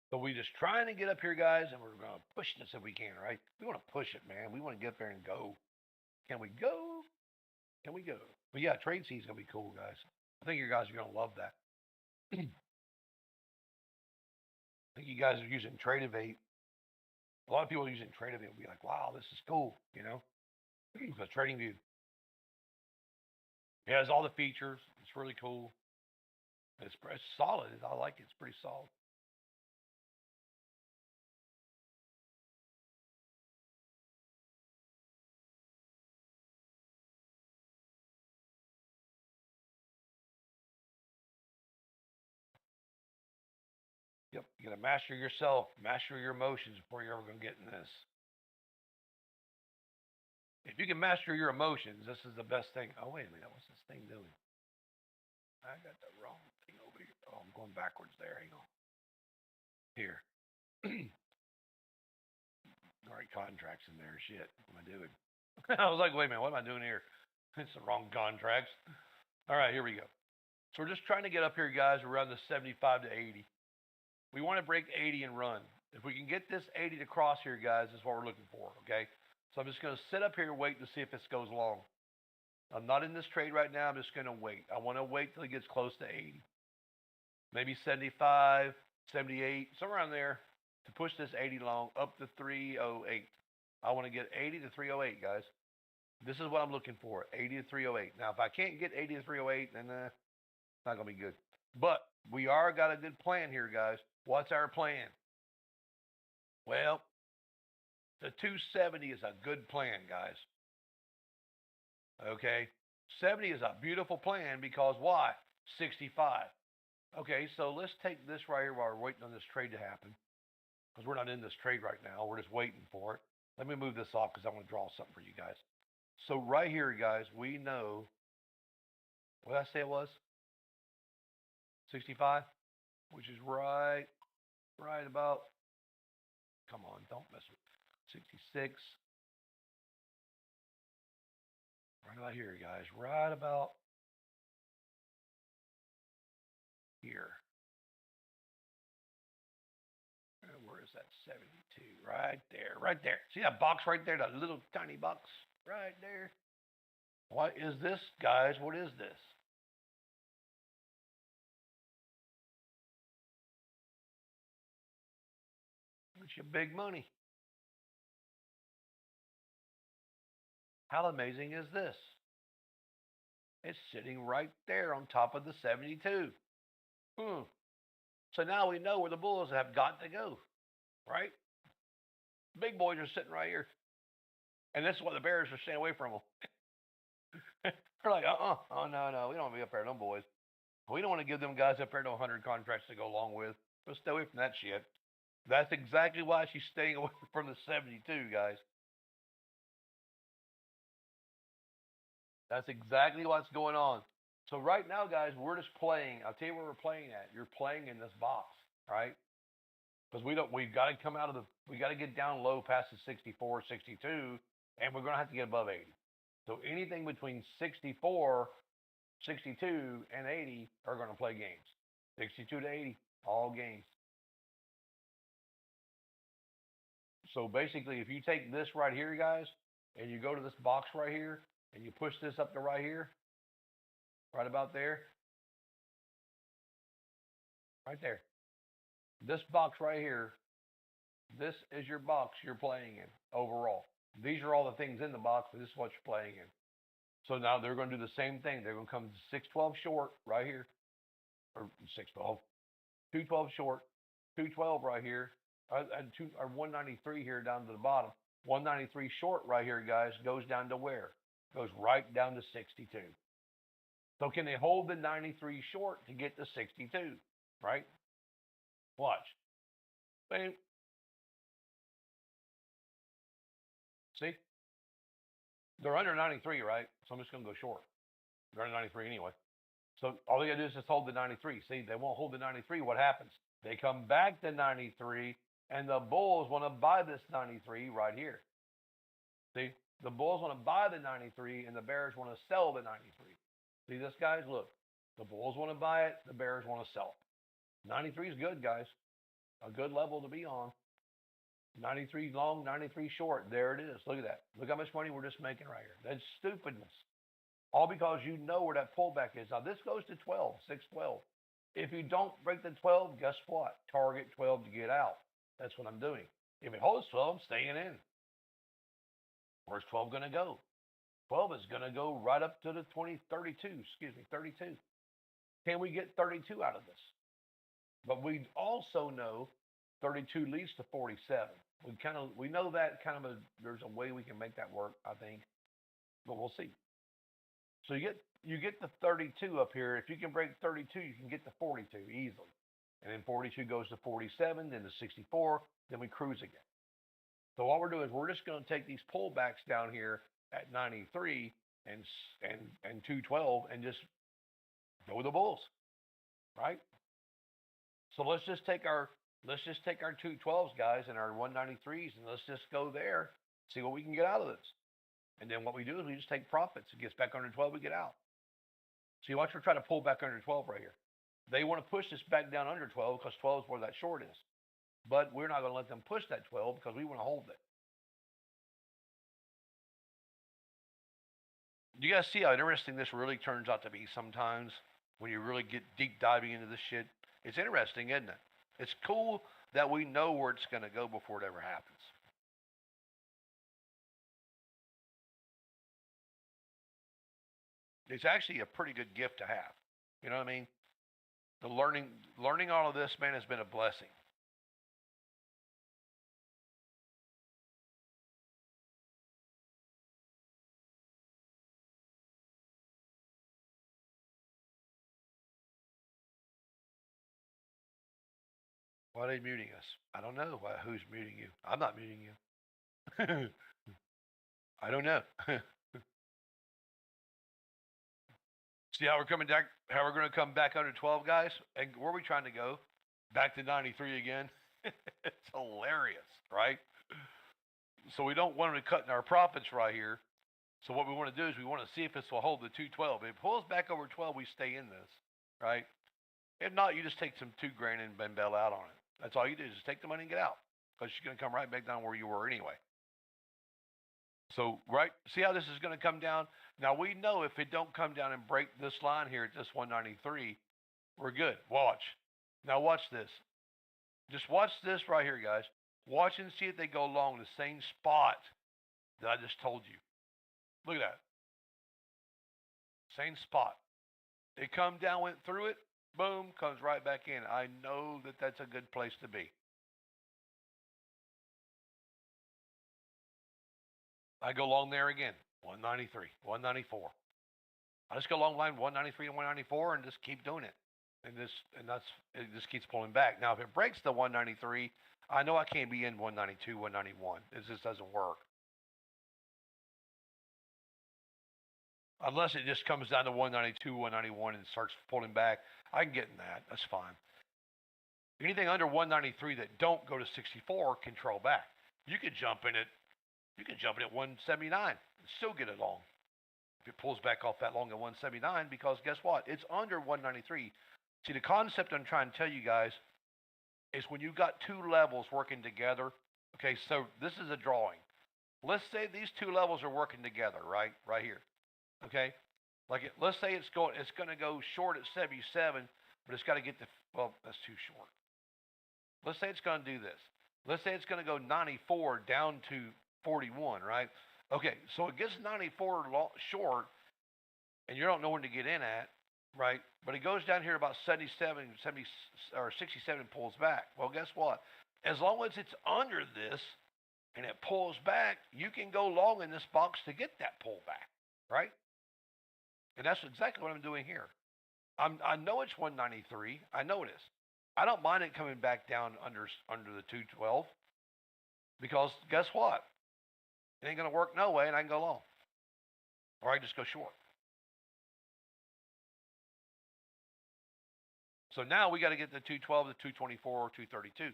So we just trying to get up here, guys, and we're going to push this if we can, right? We want to push it, man. We want to get up there and go. Can we go? Can we go? But yeah, trade season's going to be cool, guys. I think you guys are going to love that. I think you guys are using Tradeovate. A lot of people using Tradeovate will be like, wow, this is cool, you know? Because TradingView, it has all the features. It's really cool. It's solid. I like it. It's pretty solid. Yep. You got to master yourself, master your emotions before you're ever going to get in this. If you can master your emotions, this is the best thing. Oh, wait a minute. What's this thing doing? I got the wrong thing over here. Oh, I'm going backwards there. Hang on. Here. All right, contracts in there. Shit. What am I doing? I was like, wait a minute. What am I doing here? It's the wrong contracts. All right, here we go. So we're just trying to get up here, guys, around the 75 to 80. We want to break 80 and run. If we can get this 80 to cross here, guys, is what we're looking for, okay? So I'm just going to sit up here and wait to see if this goes long. I'm not in this trade right now. I'm just going to wait. I want to wait till it gets close to 80. Maybe 75, 78, somewhere around there to push this 80 long up to 308. I want to get 80 to 308, guys. This is what I'm looking for, 80 to 308. Now, if I can't get 80 to 308, then it's not going to be good. But we got a good plan here, guys. What's our plan? Well, the 270 is a good plan, guys. Okay? 70 is a beautiful plan because why? 65. Okay, so let's take this right here while we're waiting on this trade to happen. Because we're not in this trade right now. We're just waiting for it. Let me move this off because I want to draw something for you guys. So right here, guys, we know, what did I say it was? 65? Which is right about, come on, don't mess with 66. Right about here, guys. Right about here. Where is that 72? Right there. Right there. See that box right there? That little tiny box? Right there. What is this, guys? What is this? It's your big money. How amazing is this? It's sitting right there on top of the 72. Hmm. So now we know where the Bulls have got to go, right? Big boys are sitting right here. And this is why the Bears are staying away from them. They're like, oh, no, we don't want to be up there, them boys. We don't want to give them guys up there no 100 contracts to go along with. Let's stay away from that shit. That's exactly why she's staying away from the 72, guys. That's exactly what's going on. So right now, guys, we're just playing. I'll tell you where we're playing at. You're playing in this box, right? Because we don't. We've got to come out of the. We got to get down low past the 64, 62, and we're going to have to get above 80. So anything between 64, 62, and 80 are going to play games. 62 to 80, all games. So basically, if you take this right here, guys, and you go to this box right here, and you push this up to right here, right about there, right there. This box right here, this is your box you're playing in overall. These are all the things in the box, but this is what you're playing in. So now they're going to do the same thing. They're going to come 612 short right here, or 612, 212 short, 212 right here, or 193 here down to the bottom. 193 short right here, guys, goes down to where? Goes right down to 62. So can they hold the 93 short to get to 62? Right? Watch. Bam. See? They're under 93, right? So I'm just going to go short. They're under 93 anyway. So all they got to do is just hold the 93. See, they won't hold the 93. What happens? They come back to 93, and the Bulls want to buy this 93 right here. See, the Bulls want to buy the 93, and the Bears want to sell the 93. See this, guys? Look, the Bulls want to buy it, the Bears want to sell it. 93 is good, guys. A good level to be on. 93 long, 93 short. There it is. Look at that. Look how much money we're just making right here. That's stupidness. All because you know where that pullback is. Now, this goes to 12, 612. If you don't break the 12, guess what? Target 12 to get out. That's what I'm doing. If it holds 12, I'm staying in. Where's 12 going to go? 12 is going to go right up to the 32. Can we get 32 out of this? But we also know 32 leads to 47. We know that there's a way we can make that work, I think, but we'll see. So you get the 32 up here. If you can break 32, you can get to 42 easily, and then 42 goes to 47, then to 64, then we cruise again. So what we're doing is we're just going to take these pullbacks down here at 93 and 212 and just go with the Bulls, right? So let's just take our 212s, guys, and our 193s, and let's just go there, see what we can get out of this. And then what we do is we just take profits. It gets back under 12, we get out. See, watch, we're trying to pull back under 12 right here. They want to push this back down under 12 because 12 is where that short is. But we're not going to let them push that 12 because we want to hold it. You guys see how interesting this really turns out to be sometimes when you really get deep diving into this shit? It's interesting, isn't it? It's cool that we know where it's going to go before it ever happens. It's actually a pretty good gift to have. You know what I mean? The learning all of this, man, has been a blessing. Why are they muting us? I don't know. Who's muting you? I'm not muting you. I don't know. See how we're coming back? How we're going to come back under 12, guys? And where are we trying to go? Back to 93 again? It's hilarious, right? So we don't want to cut in our profits right here. So what we want to do is we want to see if this will hold the 212. If it pulls back over 12, we stay in this, right? If not, you just take some 2 grand and bail out on it. That's all you do is just take the money and get out because you're going to come right back down where you were anyway. So, right, see how this is going to come down? Now, we know if it don't come down and break this line here at this 193, we're good. Watch. Now, watch this. Just watch this right here, guys. Watch and see if they go along the same spot that I just told you. Look at that. Same spot. They come down, went through it, boom, comes right back in. I know that that's a good place to be. I go along there again, 193, 194. I just go along line 193 and 194 and just keep doing it. And it just keeps pulling back. Now, if it breaks the 193, I know I can't be in 192, 191. It just doesn't work. Unless it just comes down to 192, 191 and starts pulling back. I can get in that. That's fine. Anything under 193 that don't go to 64 control back. You could jump in it. You can jump in at 179 and still get it long. If it pulls back off that long at 179, because guess what? It's under 193. See, the concept I'm trying to tell you guys is when you've got two levels working together. Okay, so this is a drawing. Let's say these two levels are working together, right? Right here. Okay, let's say it's going to go short at 77, but it's got to get to, well, that's too short. Let's say it's going to do this. Let's say it's going to go 94 down to 41, right? Okay, so it gets 94 short, and you don't know when to get in at, right? But it goes down here about 77, 70 or 67 and pulls back. Well, guess what? As long as it's under this and it pulls back, you can go long in this box to get that pullback, right? And that's exactly what I'm doing here. I know it's 193. I know it is. I don't mind it coming back down under the 212 because guess what? It ain't gonna work no way, and I can go long, or I can just go short. So now we got to get the 212 to 224 or 232.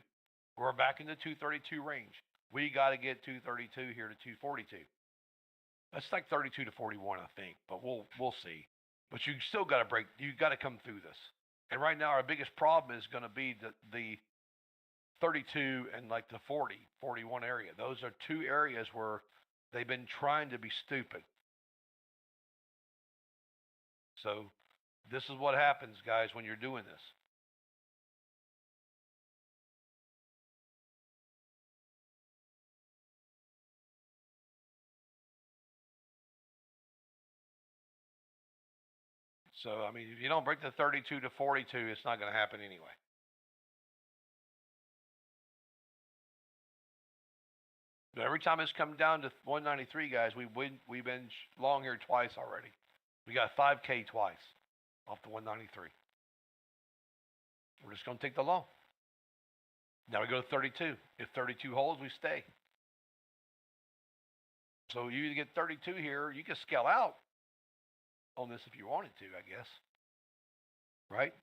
We're back in the 232 range. We got to get 232 here to 242. That's like 32 to 41, I think, but we'll see. But you still got to break. You got to come through this. And right now, our biggest problem is going to be the 32 and like the 40, 41 area. Those are two areas where they've been trying to be stupid. So this is what happens, guys, when you're doing this. So, I mean, if you don't break the 32 to 42, it's not going to happen anyway. But every time it's come down to 193, guys, we've been long here twice already. We got 5K twice off the 193. We're just going to take the long. Now we go to 32. If 32 holds, we stay. So you either get 32 here, you can scale out on this if you wanted to, I guess. Right?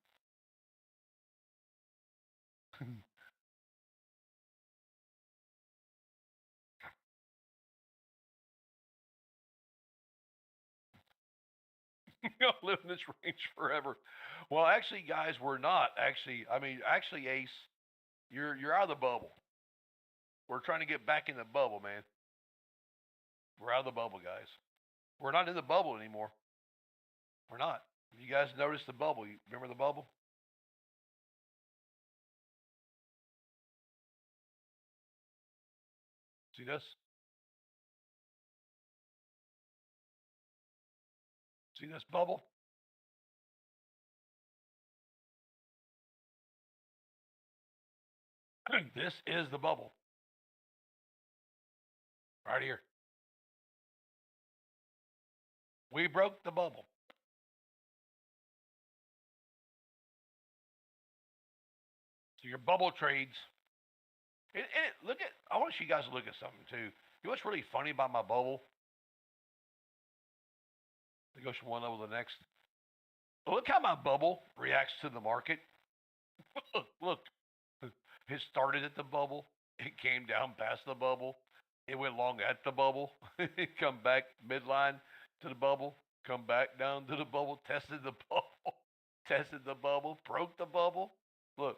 You're going to live in this range forever. Well, actually, guys, we're not. Actually, Ace, you're out of the bubble. We're trying to get back in the bubble, man. We're out of the bubble, guys. We're not in the bubble anymore. We're not. You guys notice the bubble? You remember the bubble? See this? See this bubble? This is the bubble. Right here. We broke the bubble. So your bubble trades. Look at. I want you guys to look at something too. You know what's really funny about my bubble? It goes from one level to the next. Look how my bubble reacts to the market. Look. It started at the bubble. It came down past the bubble. It went long at the bubble. It come back midline to the bubble. Come back down to the bubble. Tested the bubble. Tested the bubble. Broke the bubble. Look.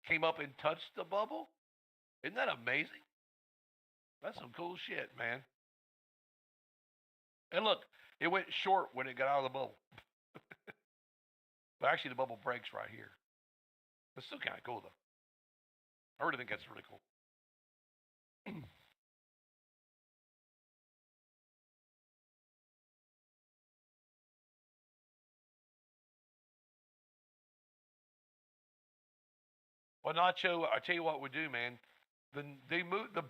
Came up and touched the bubble. Isn't that amazing? That's some cool shit, man. And look, it went short when it got out of the bubble. But actually, the bubble breaks right here. It's still kind of cool, though. I really think that's really cool. Well, Nacho, I tell you what we do, man. The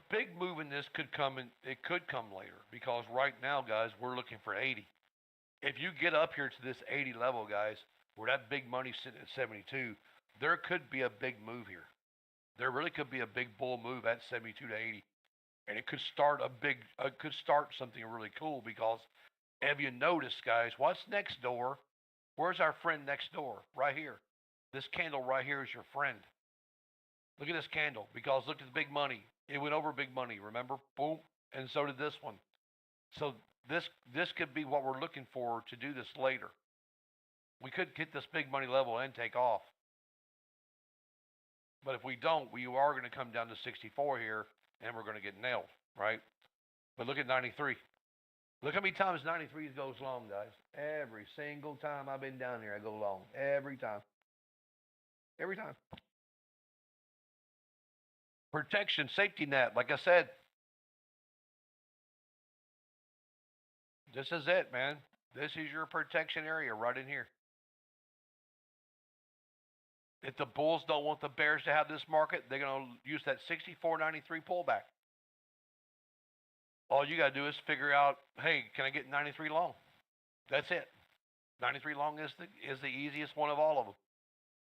big move in this could come in. It could come later because right now, guys, we're looking for 80. If you get up here to this 80 level, guys, where that big money's sitting at 72, there could be a big move here. There really could be a big bull move at 72 to 80, and it could start could start something really cool because have you noticed, guys? What's next door? Where's our friend next door? Right here. This candle right here is your friend. Look at this candle because look at the big money. It went over big money, remember? Boom. And so did this one. So this could be what we're looking for to do this later. We could hit this big money level and take off. But if we don't, we are going to come down to 64 here and we're going to get nailed, right? But look at 93. Look how many times 93 goes long, guys. Every single time I've been down here, I go long. Every time. Every time. Protection, safety net, like I said. This is it, man. This is your protection area right in here. If the bulls don't want the bears to have this market, they're going to use that 64.93 pullback. All you got to do is figure out, hey, can I get 93 long? That's it. 93 long is the easiest one of all of them.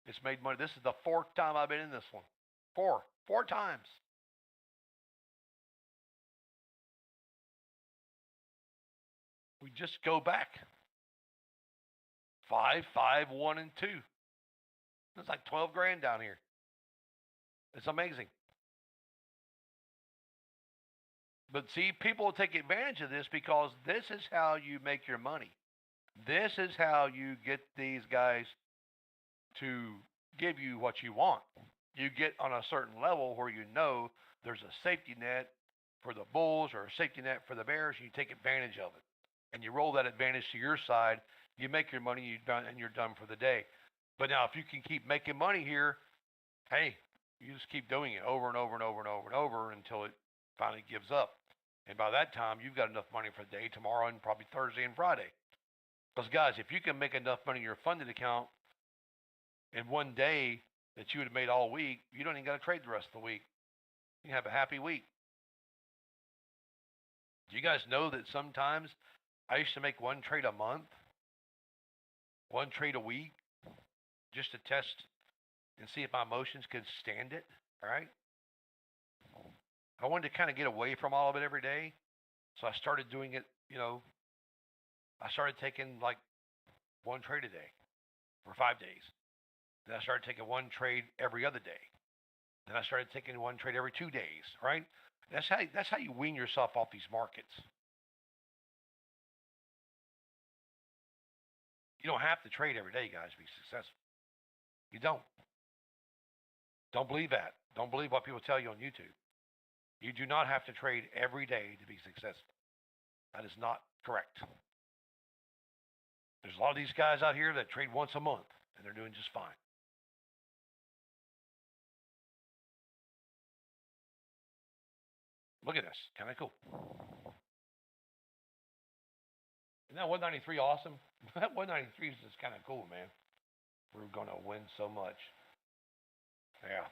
It's made money. This is the fourth time I've been in this one. Four times. We just go back. 5, 5, 1, and 2. It's like 12 grand down here. It's amazing. But see, people take advantage of this because this is how you make your money. This is how you get these guys to give you what you want. You get on a certain level where you know there's a safety net for the bulls or a safety net for the bears, and you take advantage of it. And you roll that advantage to your side, you make your money, and you're done for the day. But now, if you can keep making money here, hey, you just keep doing it over and over and over and over and over until it finally gives up. And by that time, you've got enough money for the day, tomorrow, and probably Thursday and Friday. Because, guys, if you can make enough money in your funded account in one day that you would have made all week, you don't even got to trade the rest of the week. You have a happy week. Do you guys know that sometimes I used to make one trade a month, one trade a week, just to test and see if my emotions could stand it, all right? I wanted to kind of get away from all of it every day. So I started doing it, I started taking like one trade a day for 5 days. Then I started taking one trade every other day. Then I started taking one trade every 2 days, right? That's how you wean yourself off these markets. You don't have to trade every day, guys, to be successful. You don't. Don't believe that. Don't believe what people tell you on YouTube. You do not have to trade every day to be successful. That is not correct. There's a lot of these guys out here that trade once a month, and they're doing just fine. Look at this. Kind of cool. Isn't that 193 awesome? That 193 is just kind of cool, man. We're going to win so much. Yeah,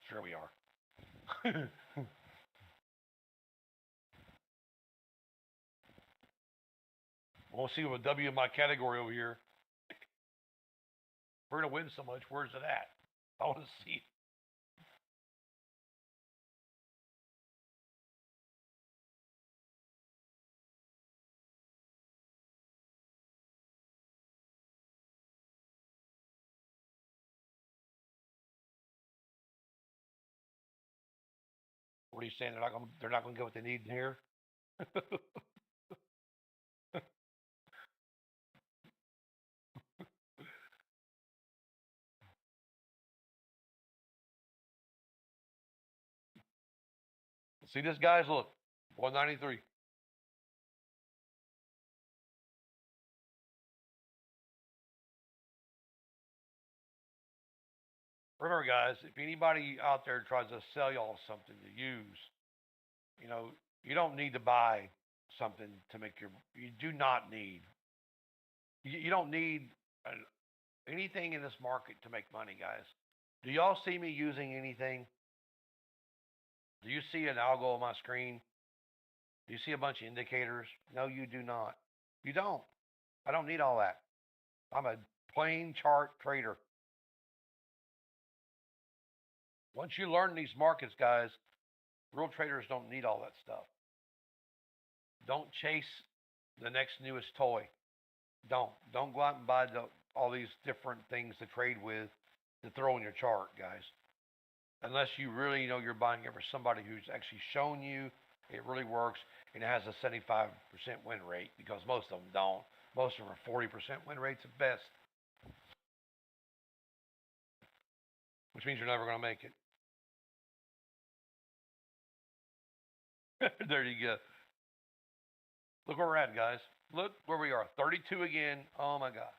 sure we are. We'll see what W in my category over here. We're going to win so much. Where's it at? I want to see it. What are you saying? They're not going to get what they need in here? See this, guys? Look, 193. Remember, guys, if anybody out there tries to sell y'all something to use, you know, you don't need to buy something to make your. You do not need. You don't need uh, anything in this market to make money, guys. Do y'all see me using anything? Do you see an algo on my screen? Do you see a bunch of indicators? No, you do not. You don't. I don't need all that. I'm a plain chart trader. Once you learn these markets, guys, real traders don't need all that stuff. Don't chase the next newest toy. Don't go out and buy all these different things to trade with to throw in your chart, guys. Unless you really know you're buying it for somebody who's actually shown you it really works and it has a 75% win rate, because most of them don't. Most of them are 40% win rates at best, which means you're never going to make it. There you go. Look where we're at, guys. Look where we are. 32 again. Oh my God.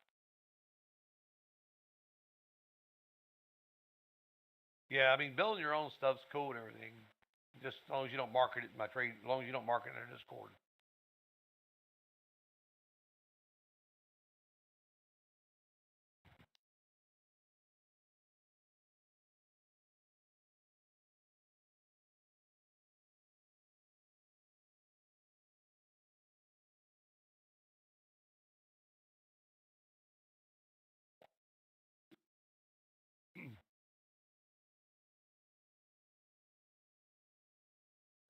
Yeah, I mean, building your own stuff's cool and everything. Just as long as you don't market it in my trade, as long as you don't market it in Discord.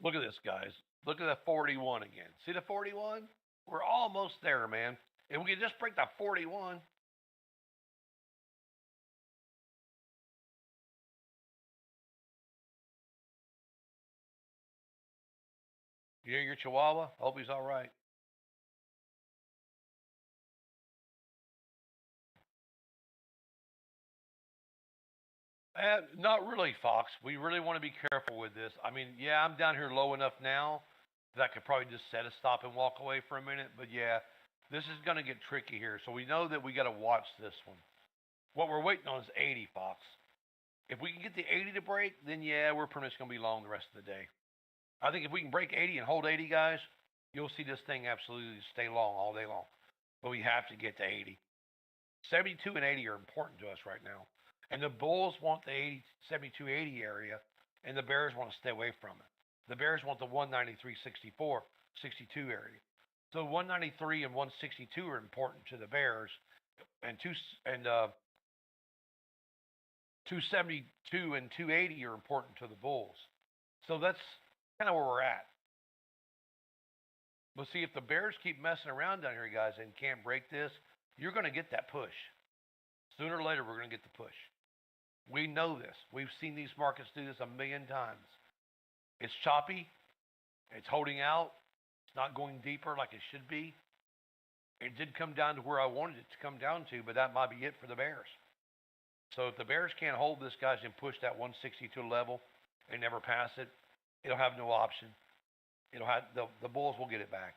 Look at this, guys. Look at the 41 again. See the 41? We're almost there, man. If we could just break the 41, you hear your chihuahua? Hope he's all right. Not really, Fox. We really want to be careful with this. I mean, yeah, I'm down here low enough now that I could probably just set a stop and walk away for a minute. But yeah, this is going to get tricky here. So we know that we got to watch this one. What we're waiting on is 80, Fox. If we can get the 80 to break, then yeah, we're pretty much going to be long the rest of the day. I think if we can break 80 and hold 80, guys, you'll see this thing absolutely stay long all day long. But we have to get to 80. 72 and 80 are important to us right now. And the Bulls want the 80, 72, 80 area, and the Bears want to stay away from it. The Bears want the 193, 64, 62 area. So 193 and 162 are important to the Bears, and 272 and 280 are important to the Bulls. So that's kind of where we're at. But see, if the Bears keep messing around down here, guys, and can't break this, you're going to get that push. Sooner or later, we're going to get the push. We know this. We've seen these markets do this a million times. It's choppy. It's holding out. It's not going deeper like it should be. It did come down to where I wanted it to come down to, but that might be it for the Bears. So if the Bears can't hold this, guys, and push that 162 level and never pass it, it'll have no option. It'll have the Bulls will get it back,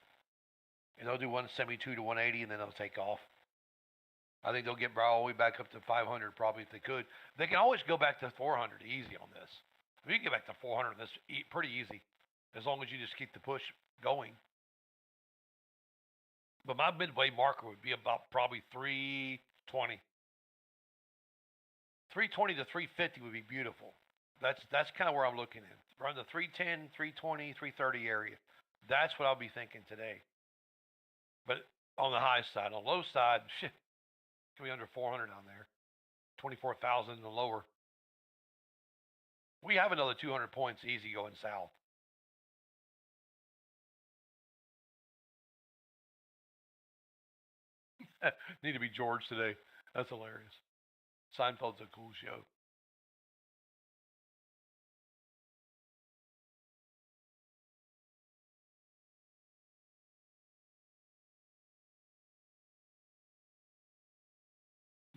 and they'll do 172 to 180, and then they'll take off. I think they'll get all the way back up to 500 probably if they could. They can always go back to 400 easy on this. If you can get back to 400, that's pretty easy, as long as you just keep the push going. But my midway marker would be about probably 320. 320 to 350 would be beautiful. That's kind of where I'm looking at. Around the 310, 320, 330 area. That's what I'll be thinking today. But on the high side, on the low side, shit, it's gonna be under 400 down there. 24,000 and lower. We have another 200 points easy going south. Need to be George today. That's hilarious. Seinfeld's a cool show.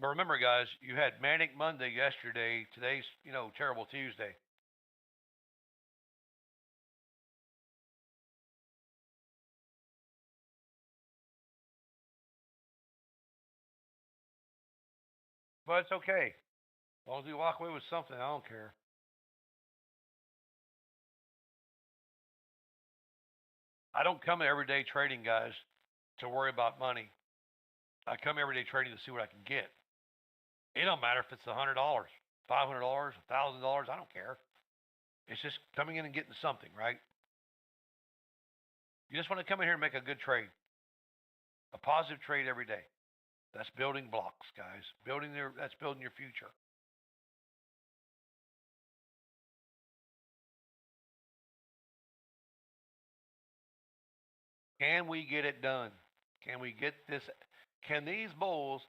But remember, guys, you had Manic Monday yesterday. Today's, Terrible Tuesday. But it's okay. long as we walk away with something, I don't care. I don't come everyday trading, guys, to worry about money. I come everyday trading to see what I can get. It don't matter if it's $100, $500, $1,000. I don't care. It's just coming in and getting something, right? You just want to come in here and make a good trade, a positive trade every day. That's building blocks, guys. That's building your future. Can we get it done? Can we get this? Can these bulls?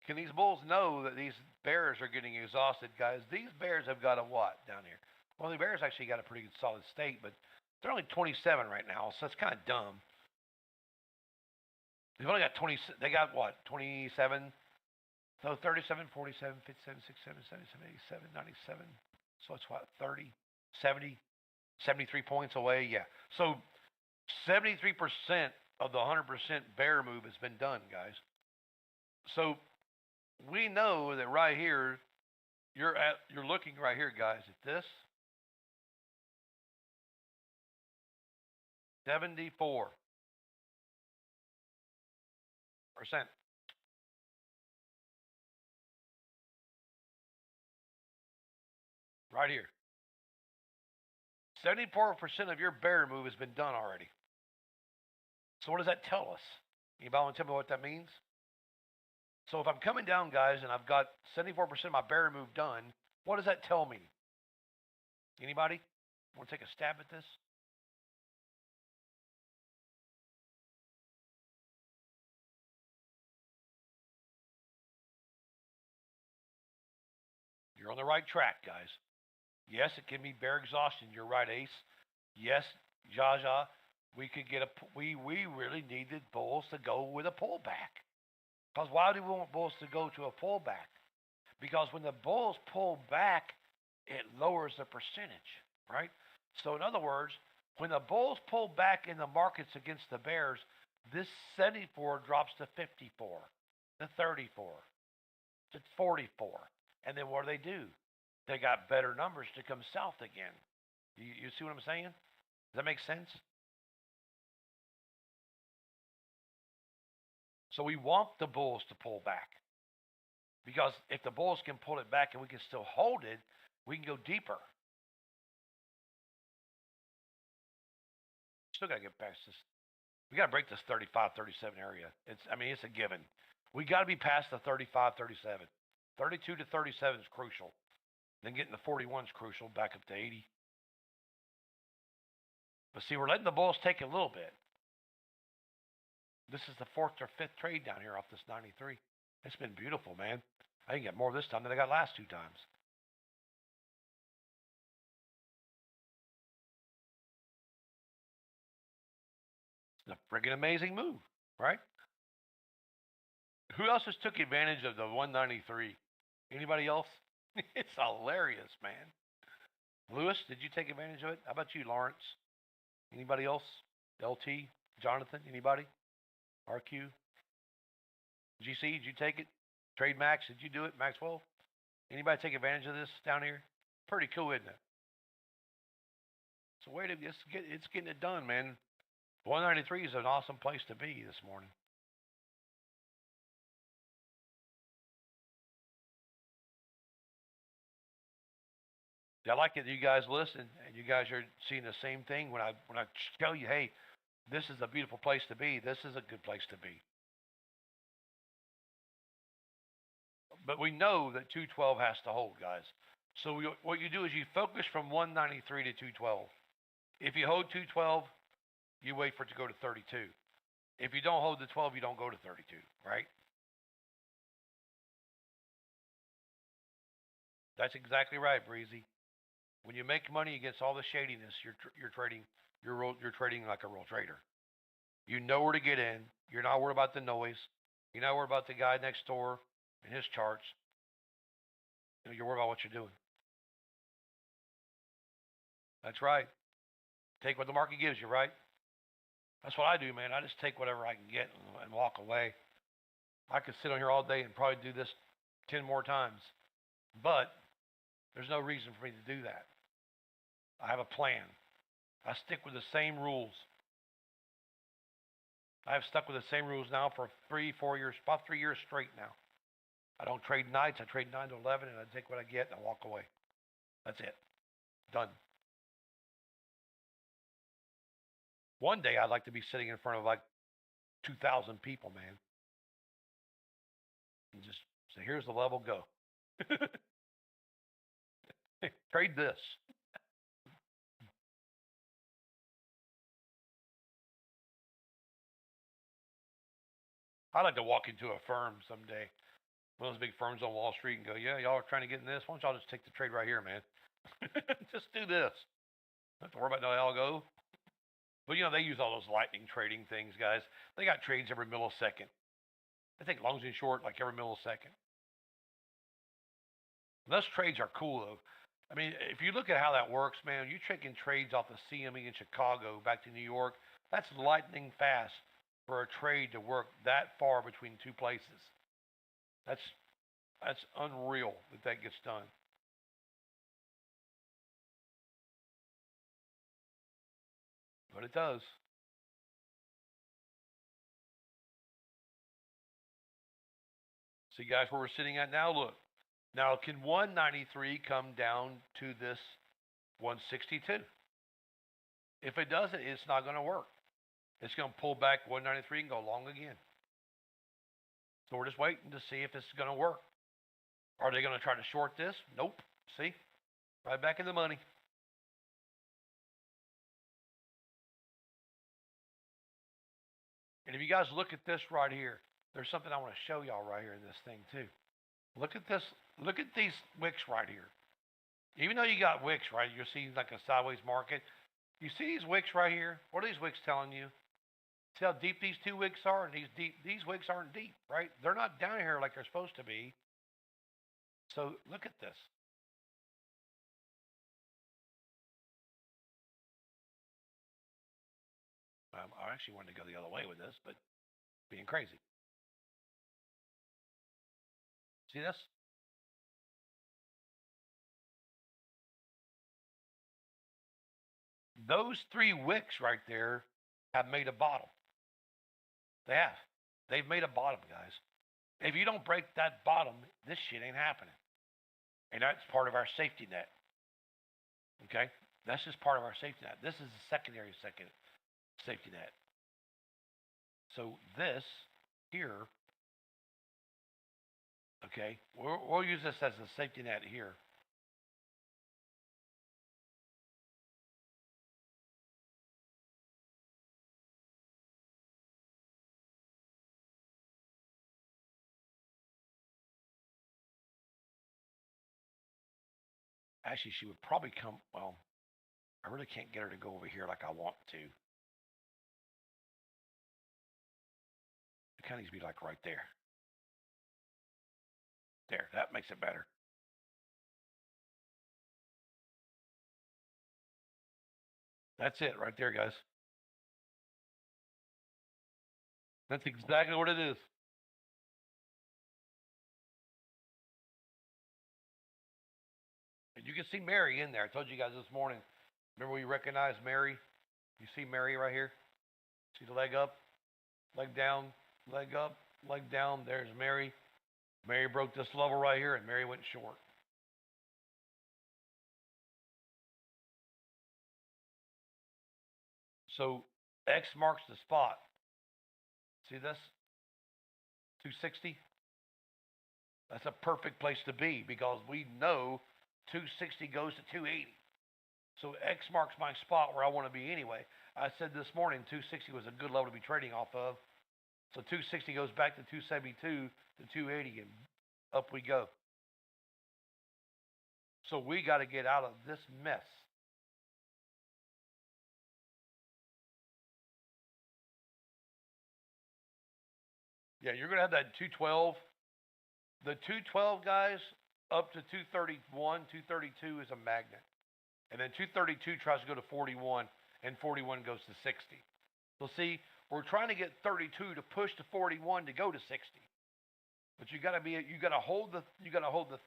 Can these bulls know that these bears are getting exhausted, guys? These bears have got a what down here? Well, the bears actually got a pretty good solid state, but they're only 27 right now, so it's kind of dumb. They've only got 20. They got what? 27. So 37, 47, 57, 67, 77, 87, 97. So it's what? 30, 70, 73 points away. Yeah. So 73% of the 100% bear move has been done, guys. So we know that right here, you're looking right here, guys, at this 74%. Right here. 74% of your bear move has been done already. So what does that tell us? Anybody want to tell me what that means? So if I'm coming down, guys, and I've got 74% of my bear move done, what does that tell me? Anybody want to take a stab at this? You're on the right track, guys. Yes, it can be bear exhaustion. You're right, Ace. Yes, Jaja. We really needed bulls to go with a pullback. Because why do we want bulls to go to a pullback? Because when the bulls pull back, it lowers the percentage, right? So in other words, when the bulls pull back in the markets against the bears, this 74 drops to 54, to 34, to 44. And then what do? They got better numbers to come south again. You see what I'm saying? Does that make sense? So we want the bulls to pull back. Because if the bulls can pull it back and we can still hold it, we can go deeper. Still got to get past this. We got to break this 35, 37 area. It's a given. We got to be past the 35, 37. 32 to 37 is crucial. Then getting the 41 is crucial, back up to 80. But see, we're letting the bulls take a little bit. This is the fourth or fifth trade down here off this 93. It's been beautiful, man. I can get more this time than I got last two times. It's a friggin' amazing move, right? Who else has took advantage of the 193? Anybody else? It's hilarious, man. Lewis, did you take advantage of it? How about you, Lawrence? Anybody else? LT? Jonathan? Anybody? RQ? GC, did you take it? Trade Max, did you do it? Maxwell? Anybody take advantage of this down here? Pretty cool, isn't it? So it's getting it done, man. 193 is an awesome place to be this morning. I like it. You guys listen, and you guys are seeing the same thing. When I tell you, hey, this is a beautiful place to be. This is a good place to be. But we know that 212 has to hold, guys. So what you do is you focus from 193 to 212. If you hold 212, you wait for it to go to 32. If you don't hold the 12, you don't go to 32, right? That's exactly right, Breezy. When you make money against all the shadiness, you're trading you're trading like a real trader. You know where to get in. You're not worried about the noise. You're not worried about the guy next door and his charts. You're worried about what you're doing. That's right. Take what the market gives you, right? That's what I do, man. I just take whatever I can get and walk away. I could sit on here all day and probably do this 10 more times. But there's no reason for me to do that. I have a plan. I stick with the same rules. I have stuck with the same rules now for 3, 4 years, about 3 years straight now. I don't trade nights. I trade 9 to 11, and I take what I get and I walk away. That's it. Done. One day I'd like to be sitting in front of like 2,000 people, man, and just say, "Here's the level. Go. Trade this." I'd like to walk into a firm someday, one of those big firms on Wall Street, and go, "Yeah, y'all are trying to get in this. Why don't y'all just take the trade right here, man? Just do this. Don't have to worry about no algo." But they use all those lightning trading things, guys. They got trades every millisecond. They take longs and short like every millisecond. Those trades are cool though. I mean, if you look at how that works, man, you're taking trades off the CME in Chicago back to New York. That's lightning fast for a trade to work that far between two places. That's that's unreal that gets done. But it does. See, guys, where we're sitting at now. Look, now can 193 come down to this 162? If it doesn't, it's not going to work. It's going to pull back 193 and go long again. So we're just waiting to see if this is going to work. Are they going to try to short this? Nope. See? Right back in the money. And if you guys look at this right here, there's something I want to show y'all right here in this thing too. Look at this. Look at these wicks right here. Even though you got wicks, right, you're seeing like a sideways market. You see these wicks right here? What are these wicks telling you? See how deep these two wicks are? And these wicks aren't deep, right? They're not down here like they're supposed to be. So look at this. I actually wanted to go the other way with this, but being crazy. See this? Those three wicks right there have made a bottom. They have. They've made a bottom, guys. If you don't break that bottom, this shit ain't happening. And that's part of our safety net. Okay? That's just part of our safety net. This is the secondary second safety net. So this here, okay, we'll use this as a safety net here. Actually, she would probably come, well, I really can't get her to go over here like I want to. It kind of needs to be like right there. There, that makes it better. That's it right there, guys. That's exactly what it is. And you can see Mary in there. I told you guys this morning. Remember we recognized Mary? You see Mary right here? See the leg up, leg down, leg up, leg down. There's Mary. Mary broke this level right here, and Mary went short. So X marks the spot. See this? 260? That's a perfect place to be because we know 260 goes to 280. So X marks my spot where I want to be anyway. I said this morning 260 was a good level to be trading off of. So 260 goes back to 272 to 280 and up we go. So we got to get out of this mess. Yeah, you're going to have that 212. The 212 guys up to 231, 232 is a magnet. And then 232 tries to go to 41, and 41 goes to 60. So see, we're trying to get 32 to push to 41 to go to 60. But you gotta hold the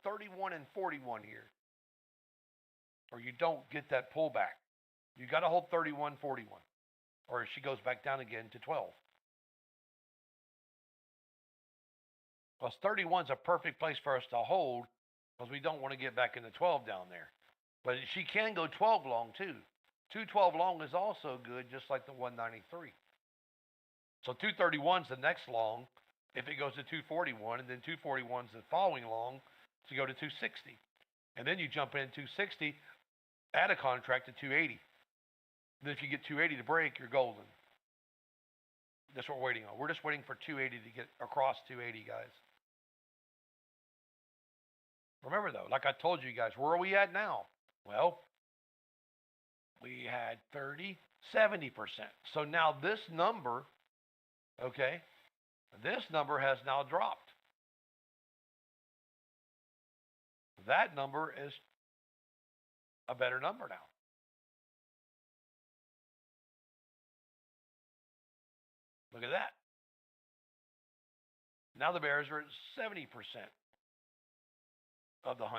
31 and 41 here, or you don't get that pullback. You gotta hold 31, 41, or she goes back down again to 12. Plus 31 is a perfect place for us to hold because we don't want to get back into 12 down there. But she can go 12 long too. 212 long is also good, just like the 193. So 231 is the next long if it goes to 241, and then 241 is the following long to go to 260. And then you jump in 260, add a contract to 280. And then if you get 280 to break, you're golden. That's what we're waiting on. We're just waiting for 280 to get across 280, guys. Remember, though, like I told you guys, where are we at now? Well, we had 30, 70%. So now this number, okay, this number has now dropped. That number is a better number now. Look at that. Now the bears are at 70% of the 100%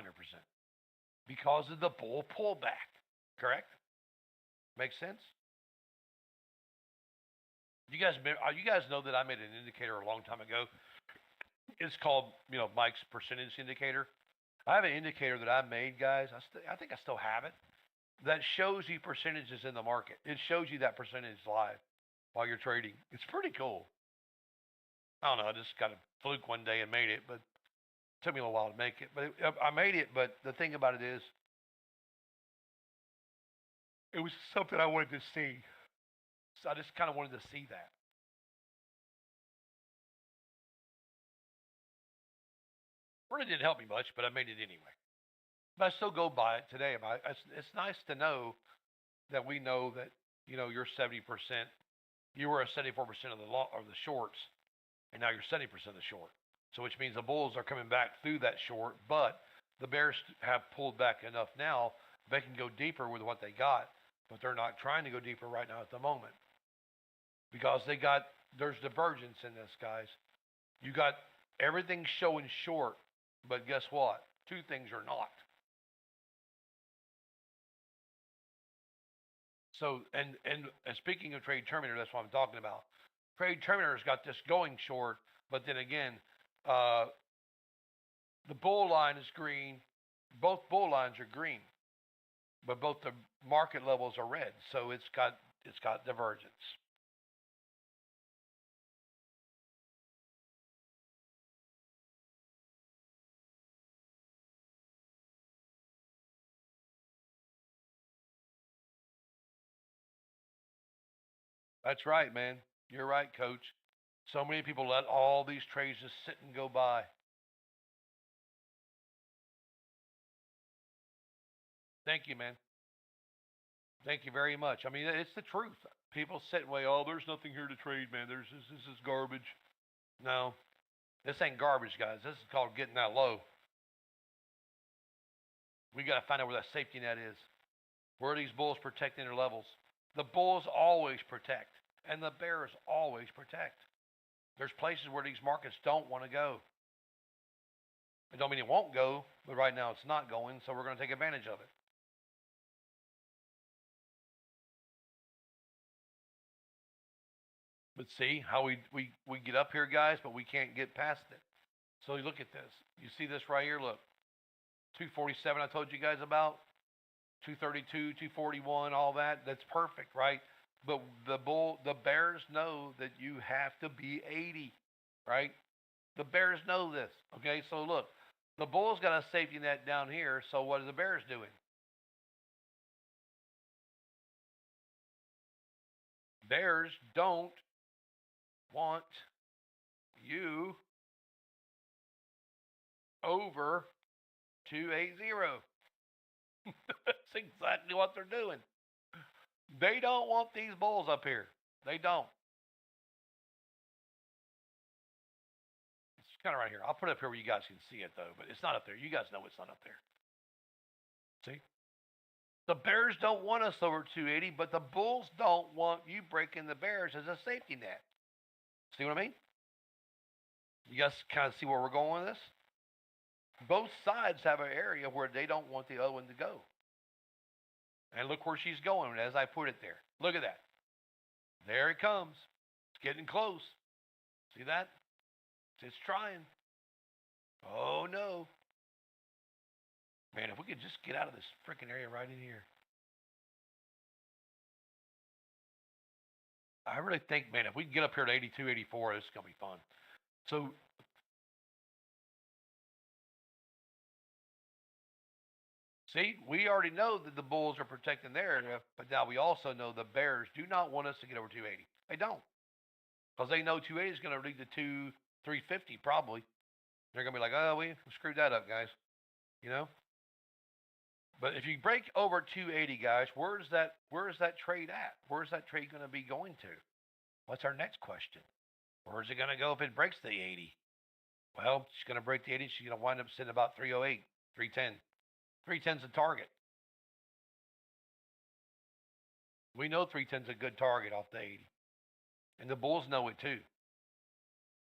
because of the bull pullback. Correct? Makes sense? You guys know that I made an indicator a long time ago. It's called, Mike's percentage indicator. I have an indicator that I made, guys. I think I still have it. That shows you percentages in the market. It shows you that percentage live while you're trading. It's pretty cool. I don't know. I just got a fluke one day and made it, but it took me a little while to make it. But I made it. But the thing about it is, it was something I wanted to see. So I just kind of wanted to see that. Really didn't help me much, but I made it anyway. But I still go by it today. It's nice to know that we know that you're 70%. You were a 74% of the shorts, and now you're 70% of the short. So which means the bulls are coming back through that short, but the bears have pulled back enough now they can go deeper with what they got, but they're not trying to go deeper right now at the moment because there's divergence in this, guys. You got everything showing short, but guess what? Two things are not. So, and speaking of trade terminator, that's what I'm talking about. Trade terminator's got this going short, but then again, the bull line is green. Both bull lines are green, but both the market levels are red. So it's got divergence. That's right, man. You're right, coach. So many people let all these trades just sit and go by. Thank you, man. Thank you very much. I mean, it's the truth. People sit and way, oh, there's nothing here to trade, man. This is garbage. No, this ain't garbage, guys. This is called getting that low. We got to find out where that safety net is. Where are these bulls protecting their levels? The bulls always protect, and the bears always protect. There's places where these markets don't want to go. It don't mean it won't go, but right now it's not going, so we're going to take advantage of it. But see how we get up here, guys, but we can't get past it. So you look at this. You see this right here? Look, 247 I told you guys about, 232, 241, all that. That's perfect, right? But the bears know that you have to be 80, right? The bears know this. Okay, so look, the bull's got a safety net down here. So what are the bears doing? Bears don't want you over 280. That's exactly what they're doing. They don't want these bulls up here. They don't. It's kind of right here. I'll put it up here where you guys can see it, though, but it's not up there. You guys know it's not up there. See? The bears don't want us over 280, but the bulls don't want you breaking the bears as a safety net. See what I mean? You guys kind of see where we're going with this? Both sides have an area where they don't want the other one to go. And look where she's going as I put it there. Look at that. There it comes. It's getting close. See that? It's trying. Oh no. Man, if we could just get out of this freaking area right in here. I really think, man, if we can get up here to 82, 84, this is going to be fun. So, see, we already know that the Bulls are protecting their area, but now we also know the Bears do not want us to get over 280. They don't. Because they know 280 is going to lead to 350 probably. They're going to be like, oh, we screwed that up, guys. You know? But if you break over 280, guys, where's that trade at? Where's that trade going to be going to? What's our next question? Where's it going to go if it breaks the 80? Well, she's going to break the 80. She's going to wind up sitting about 308, 310. 310's the target. We know 310's a good target off the 80. And the Bulls know it too.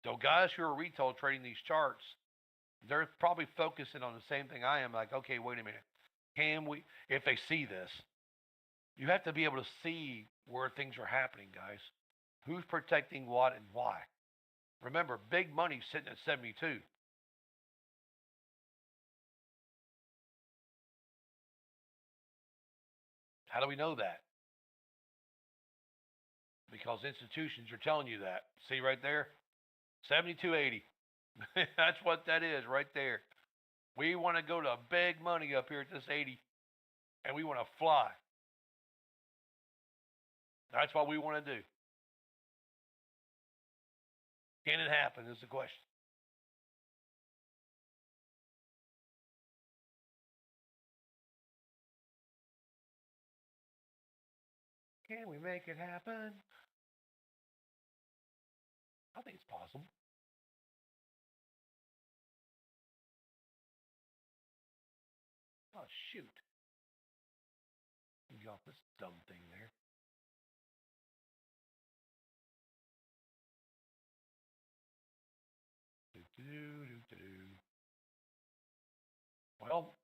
So guys who are retail trading these charts, they're probably focusing on the same thing I am. Like, okay, wait a minute. Can we, if they see this, you have to be able to see where things are happening, guys. Who's protecting what and why? Remember, big money's sitting at 72. How do we know that? Because institutions are telling you that. See right there? 72.80. That's what that is right there. We want to go to big money up here at this 80, and we want to fly. That's what we want to do. Can it happen is the question. Can we make it happen? I think it's possible. Oh, shoot. You got this dumb thing there. Well,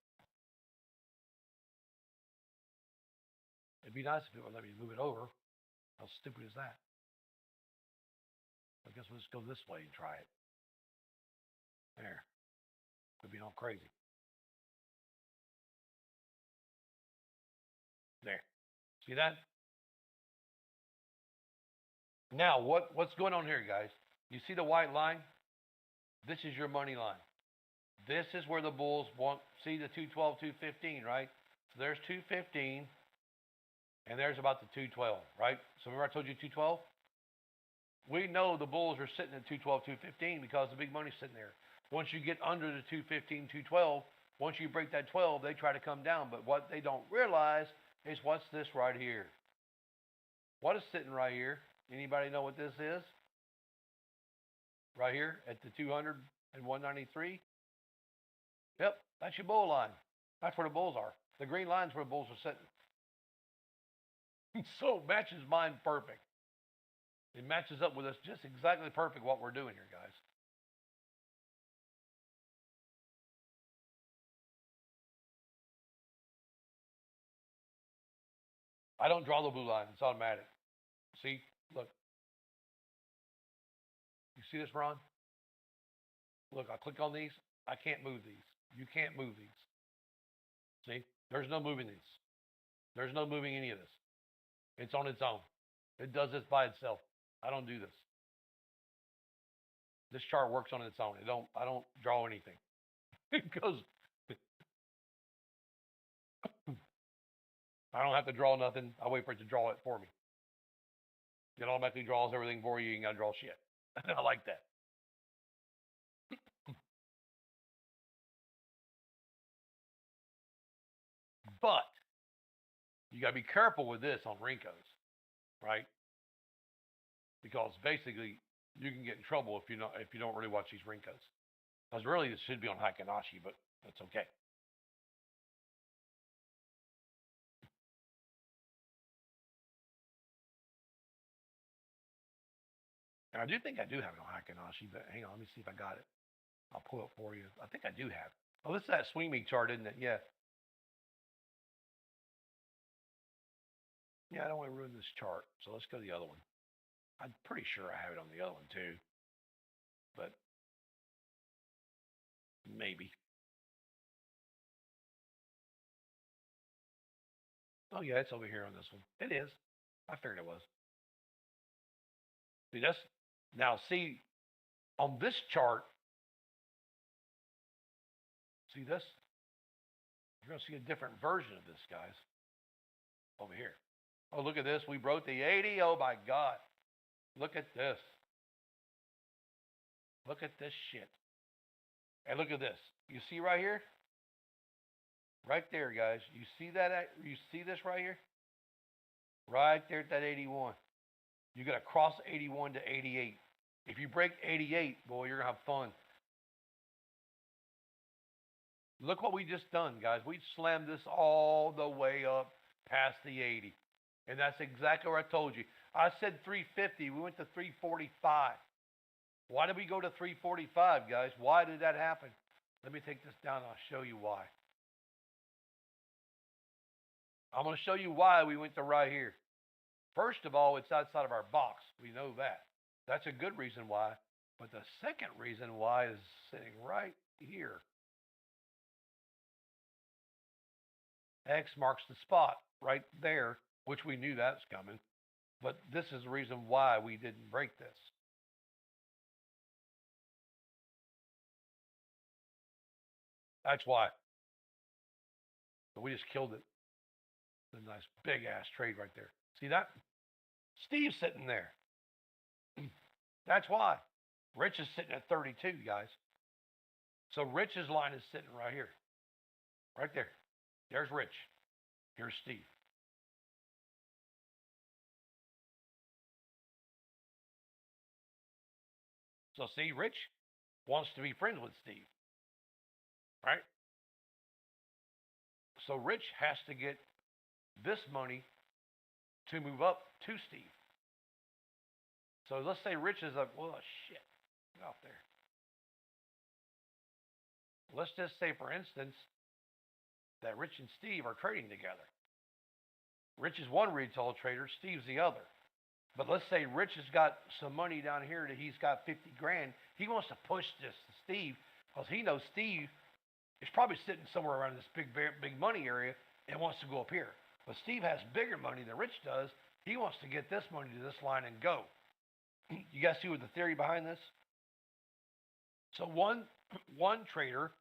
it'd be nice if it would let me move it over. How stupid is that? I guess we'll just go this way and try it. There. We're being all crazy. There. See that? Now, what's going on here, guys? You see the white line? This is your money line. This is where the Bulls want, see the 212, 215, right? So there's 215, and there's about the 212, right? So remember I told you 212? We know the Bulls are sitting at 212, 215 because the big money's sitting there. Once you get under the 215, 212, once you break that 12, they try to come down. But what they don't realize is what's this right here? What is sitting right here? Anybody know what this is? Right here at the 200 and 193? Yep, that's your bull line. That's where the bulls are. The green line's where the bulls are sitting. So it matches mine perfect. It matches up with us just exactly perfect what we're doing here, guys. I don't draw the blue line. It's automatic. See? Look. You see this, Ron? Look, I click on these. I can't move these. You can't move these. See? There's no moving these. There's no moving any of this. It's on its own. It does this by itself. I don't do this. This chart works on its own. I don't draw anything. It goes. I don't have to draw nothing. I wait for it to draw it for me. It automatically draws everything for you. You ain't got to draw shit. I like that. But you got to be careful with this on Rincos, right? Because basically you can get in trouble if you don't really watch these Rincos. Because really this should be on Hakanashi, but that's okay. And I do think I do have it on Hakanashi, but hang on, let me see if I got it. I'll pull it for you. I think I do have it. Oh, this is that swing meet chart, isn't it? Yeah. Yeah, I don't want to ruin this chart, so let's go to the other one. I'm pretty sure I have it on the other one too, but maybe. Oh yeah, it's over here on this one. It is. I figured it was. See, that's now see on this chart. See this? You're gonna see a different version of this, guys. Over here. Oh, look at this. We broke the 80. Oh my God. Look at this. Look at this shit. And look at this. You see right here? Right there, guys. You see that? You see this right here? Right there at that 81. You got to cross 81 to 88. If you break 88, boy, you're going to have fun. Look what we just done, guys. We slammed this all the way up past the 80. And that's exactly what I told you. I said 350. We went to 345. Why did we go to 345, guys? Why did that happen? Let me take this down and I'll show you why. I'm going to show you why we went to right here. First of all, it's outside of our box. We know that. That's a good reason why. But the second reason why is sitting right here. X marks the spot right there, which we knew that's coming. But this is the reason why we didn't break this. That's why. But we just killed it. It's a nice big ass trade right there. See that? Steve's sitting there. That's why. Rich is sitting at 32, guys. So Rich's line is sitting right here. Right there. There's Rich. Here's Steve. So see, Rich wants to be friends with Steve. Right? So Rich has to get this money to move up to Steve. So let's say Rich is like, well, shit, get out there. Let's just say, for instance, that Rich and Steve are trading together. Rich is one retail trader, Steve's the other. But let's say Rich has got some money down here that he's got 50 grand. He wants to push this to Steve because he knows Steve is probably sitting somewhere around this big money area and wants to go up here. But Steve has bigger money than Rich does. He wants to get this money to this line and go. You guys see what the theory behind this? So one trader,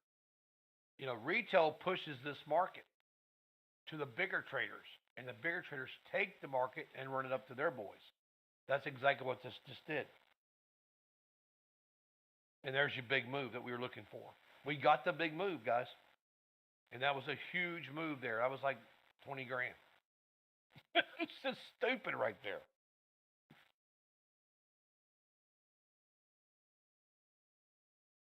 retail pushes this market to the bigger traders, and the bigger traders take the market and run it up to their boys. That's exactly what this just did. And there's your big move that we were looking for. We got the big move, guys. And that was a huge move there. That was like 20 grand. It's just stupid right there.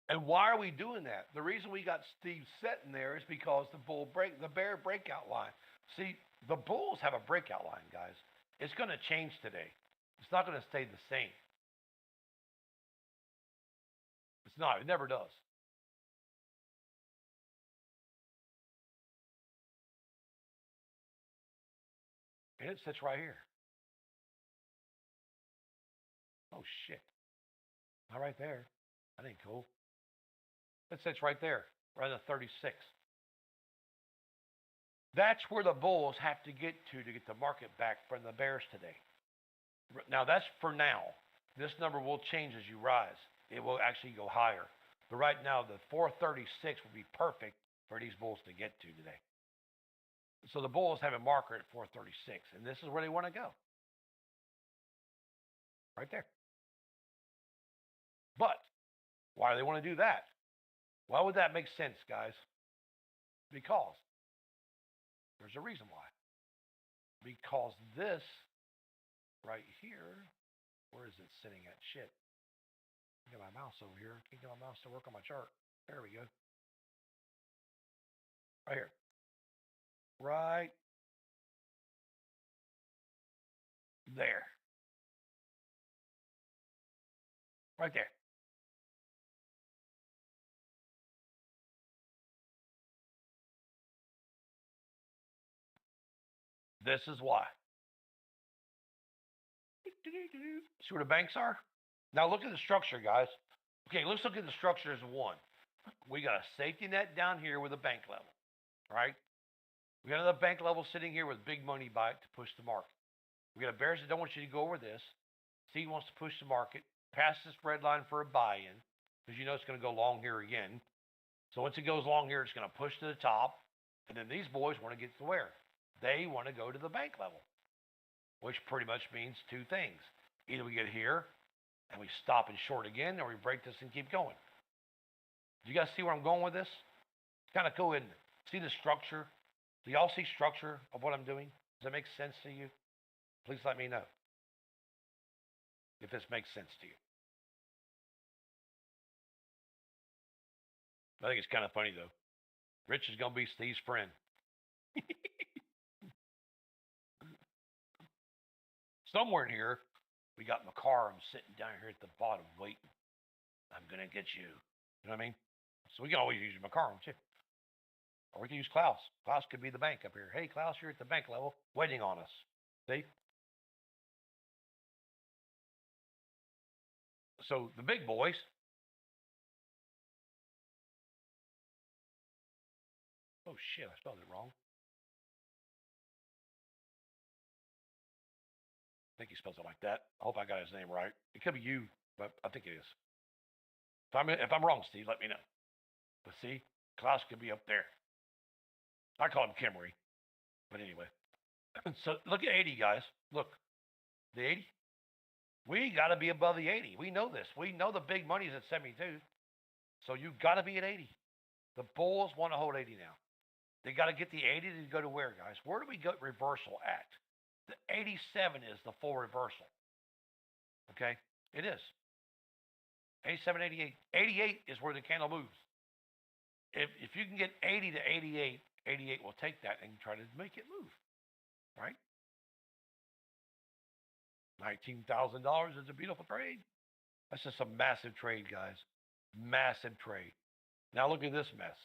And why are we doing that? The reason we got Steve sitting there is because the bear breakout line. See, the bulls have a breakout line, guys. It's going to change today. It's not going to stay the same. It's not. It never does. And it sits right here. Oh, shit. Not right there. That ain't cool. It sits right there, right at 36. That's where the bulls have to get the market back from the bears today. Now, that's for now. This number will change as you rise. It will actually go higher. But right now, the 436 will be perfect for these bulls to get to today. So the bulls have a marker at 436, and this is where they want to go. Right there. But why do they want to do that? Why would that make sense, guys? Because there's a reason why. Because this right here, where is it sitting at? Shit. Get my mouse over here. Can't get my mouse to work on my chart. There we go. Right here. Right there. Right there. This is why. See where the banks are? Now look at the structure, guys. Okay, let's look at the structure as one. We got a safety net down here with a bank level, right? We got another bank level sitting here with big money by it to push the market. We got a bears that don't want you to go over this. C wants to push the market, pass this red line for a buy-in, because you know it's going to go long here again. So once it goes long here, it's going to push to the top. And then these boys want to get to where? They want to go to the bank level, which pretty much means two things. Either we get here and we stop and short again, or we break this and keep going. Do you guys see where I'm going with this? It's kind of cool, isn't it? See the structure? Do y'all see structure of what I'm doing? Does that make sense to you? Please let me know if this makes sense to you. I think it's kind of funny, though. Rich is going to be Steve's friend. Somewhere in here, we got my car. I'm sitting down here at the bottom waiting. I'm going to get you. You know what I mean? So we can always use my car, too. Or we can use Klaus. Klaus could be the bank up here. Hey, Klaus, you're at the bank level waiting on us. See? So the big boys. Oh, shit, I spelled it wrong. I think he spells it like that. I hope I got his name right. It could be you, but I think it is. If I'm wrong, Steve, let me know. But see, Klaus could be up there. I call him Kimmery. But anyway. So look at 80, guys. Look. The 80. We got to be above the 80. We know this. We know the big money is at 72. So you got to be at 80. The bulls want to hold 80 now. They got to get the 80 to go to where, guys? Where do we go reversal at? The 87 is the full reversal. Okay? It is. 87, 88. 88 is where the candle moves. If you can get 80 to 88, 88 will take that and try to make it move. Right? $19,000 is a beautiful trade. That's just a massive trade, guys. Massive trade. Now look at this mess.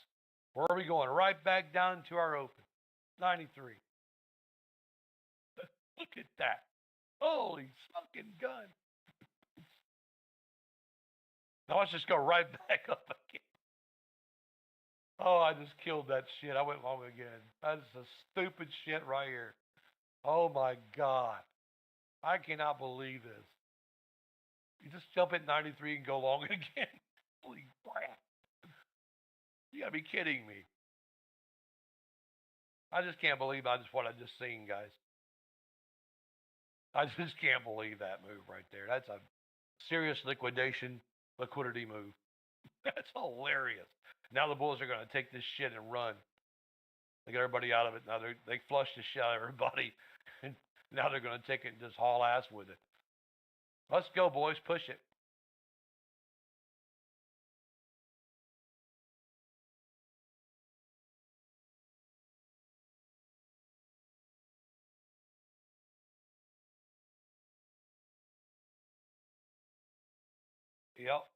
Where are we going? Right back down to our open. 93. Look at that. Holy fucking gun. Now let's just go right back up again. Oh, I just killed that shit. I went long again. That's a stupid shit right here. Oh my God. I cannot believe this. You just jump at 93 and go long again. Holy crap. You gotta be kidding me. I just can't believe what I just seen, guys. I just can't believe that move right there. That's a serious liquidity move. That's hilarious. Now the bulls are going to take this shit and run. They got everybody out of it. Now they flushed the shit out of everybody. And now they're going to take it and just haul ass with it. Let's go, boys. Push it. Yep.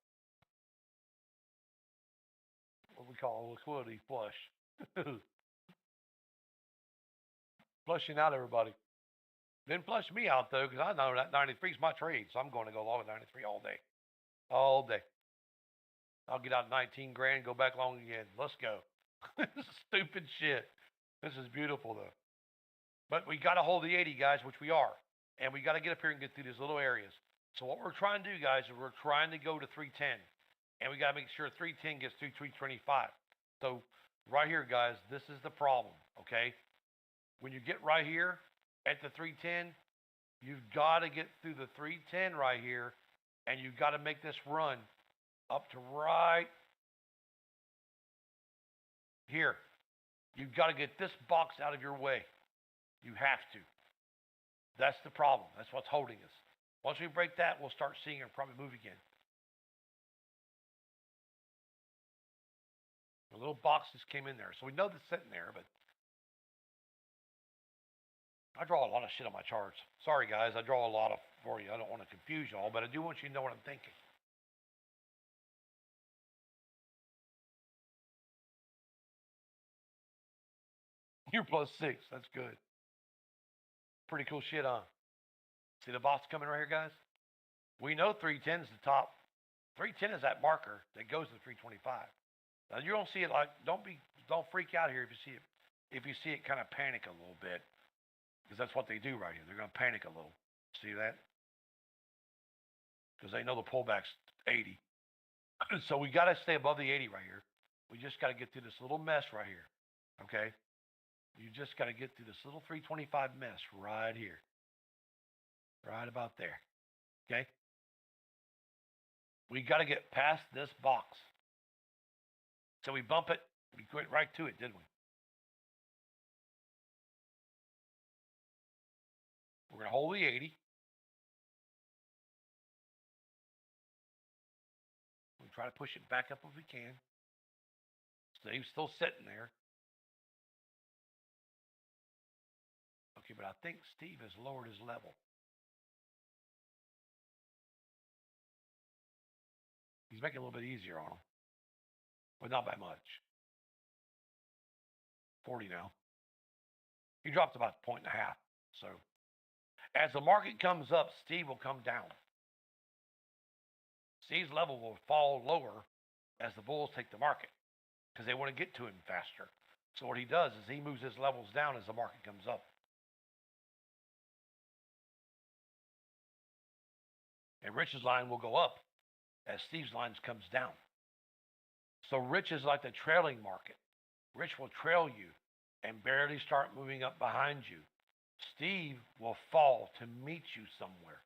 What we call a liquidity flush. Flushing out everybody. Didn't flush me out, though, because I know that 93 is my trade, so I'm going to go long with 93 all day. All day. I'll get out 19 grand, go back long again. Let's go. This is stupid shit. This is beautiful, though. But we got to hold the 80, guys, which we are. And we got to get up here and get through these little areas. So what we're trying to do, guys, is we're trying to go to 310. And we got to make sure 310 gets through 325. So right here, guys, this is the problem, okay? When you get right here at the 310, you've got to get through the 310 right here, and you've got to make this run up to right here. You've got to get this box out of your way. You have to. That's the problem. That's what's holding us. Once we break that, we'll start seeing it probably move again. The little boxes came in there. So we know it's sitting there, but I draw a lot of shit on my charts. Sorry, guys. I draw a lot for you. I don't want to confuse y'all, but I do want you to know what I'm thinking. You're +6. That's good. Pretty cool shit, huh? See the box coming right here, guys? We know 310 is the top. 310 is that marker that goes to 325. Now you don't see it like don't freak out here if you see it. If you see it kind of panic a little bit, because that's what they do right here. They're going to panic a little. See that? Because they know the pullback's 80. So we got to stay above the 80 right here. We just got to get through this little mess right here. Okay? You just got to get through this little 325 mess right here. Right about there. Okay? We got to get past this box. So we bump it. We went right to it, didn't we? We're going to hold the 80. We try to push it back up if we can. Steve's still sitting there. Okay, but I think Steve has lowered his level. He's making it a little bit easier on him, but not by much. 40 now. He dropped about a point and a half. So as the market comes up, Steve will come down. Steve's level will fall lower as the bulls take the market because they want to get to him faster. So what he does is he moves his levels down as the market comes up. And Rich's line will go up as Steve's line comes down. So Rich is like the trailing market. Rich will trail you and barely start moving up behind you. Steve will fall to meet you somewhere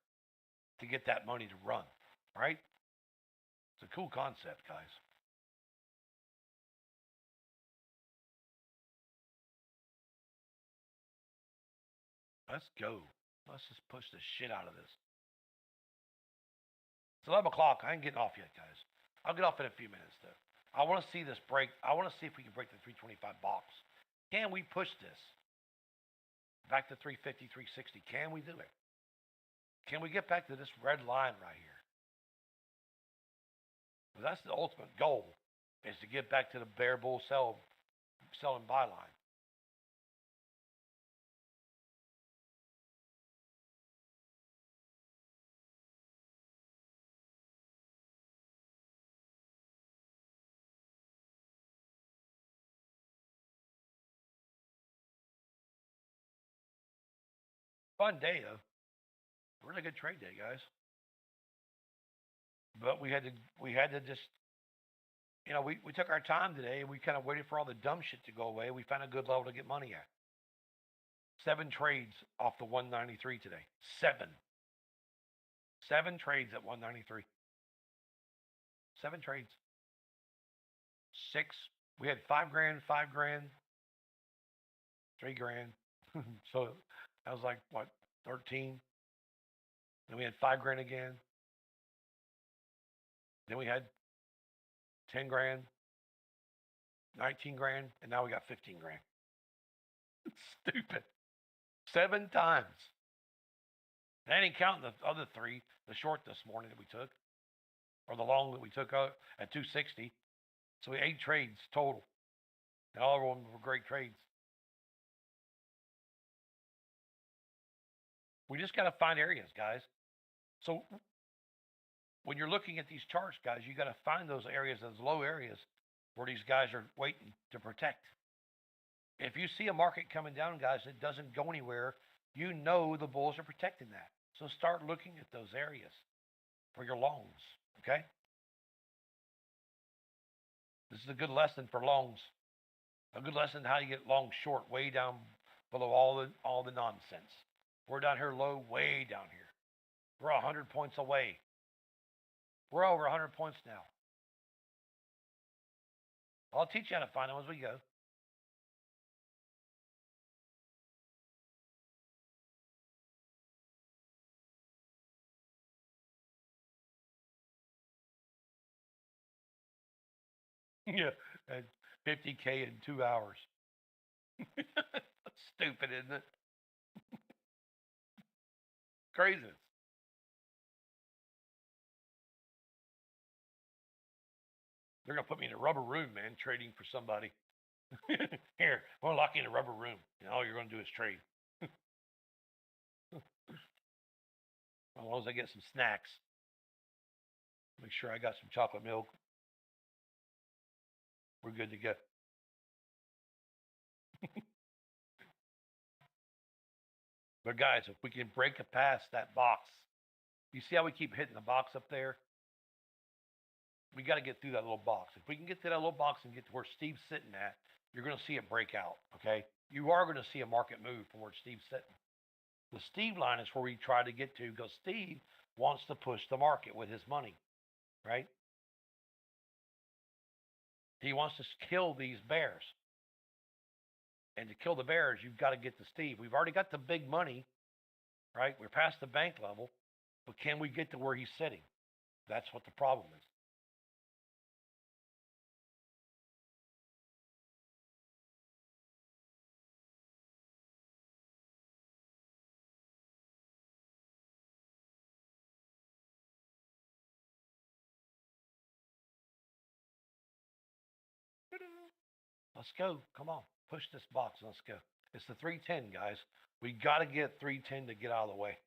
to get that money to run, right? It's a cool concept, guys. Let's go. Let's just push the shit out of this. It's 11 o'clock. I ain't getting off yet, guys. I'll get off in a few minutes, though. I want to see this break. I want to see if we can break the 325 box. Can we push this back to 350, 360? Can we do it? Can we get back to this red line right here? Well, that's the ultimate goal, is to get back to the bear bull sell and buy line. Fun day, though. Really good trade day, guys. But we had to just, we took our time today and we kind of waited for all the dumb shit to go away. We found a good level to get money at. 7 trades off the 193 today. 7. 7 trades at 193. 7 trades. 6. We had 5 grand, 5 grand, 3 grand. So that was like, what, 13? Then we had 5 grand again. Then we had 10 grand, 19 grand, and now we got 15 grand. Stupid. 7 times. That ain't counting the other 3, the short this morning that we took, or the long that we took at 260. So we 8 trades total. And all of them were great trades. We just got to find areas, guys. So when you're looking at these charts, guys, you got to find those areas, those low areas where these guys are waiting to protect. If you see a market coming down, guys, that doesn't go anywhere, you know the bulls are protecting that. So start looking at those areas for your longs, okay? This is a good lesson for longs. A good lesson how you get long short, way down below all the nonsense. We're down here low, way down here. We're 100 points away. We're over 100 points now. I'll teach you how to find them as we go. Yeah, and 50K in 2 hours. That's stupid, isn't it? Craziness. They're gonna put me in a rubber room, man, trading for somebody. Here, we'll lock you in a rubber room, and all you're going to do is trade. As long as I get some snacks, make sure I got some chocolate milk, we're good to go. But guys, if we can break it past that box, you see how we keep hitting the box up there? We got to get through that little box. If we can get to that little box and get to where Steve's sitting at, you're going to see it break out, okay? You are going to see a market move from where Steve's sitting. The Steve line is where we try to get to because Steve wants to push the market with his money, right? He wants to kill these bears. And to kill the bears, you've got to get to Steve. We've already got the big money, right? We're past the bank level, but can we get to where he's sitting? That's what the problem is. Let's go. Come on. Push this box. Let's go. It's the 310, guys. We got to get 310 to get out of the way.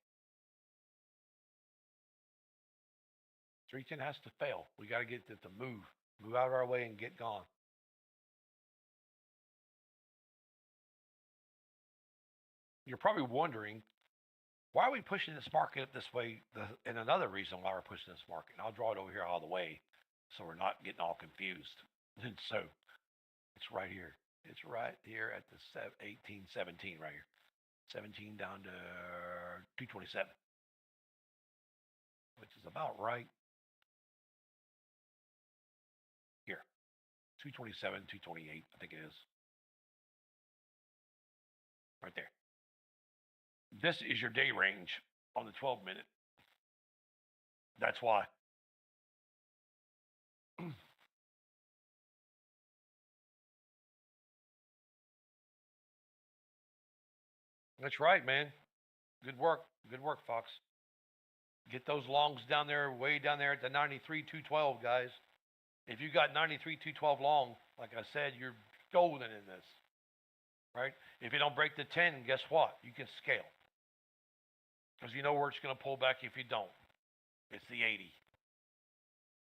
310 has to fail. We got to get it to move. Move out of our way and get gone. You're probably wondering, why are we pushing this market this way? And another reason why we're pushing this market, and I'll draw it over here all the way so we're not getting all confused. And so it's right here. It's right here at the 18, 17 right here. 17 down to 227, which is about right here. 227, 228, I think it is. Right there. This is your day range on the 12-minute. That's why. That's right, man. Good work. Good work, Fox. Get those longs down there, way down there at the 93, 212, guys. If you got 93, 212 long, like I said, you're golden in this, right? If you don't break the 10, guess what? You can scale. Because you know where it's going to pull back if you don't. It's the 80.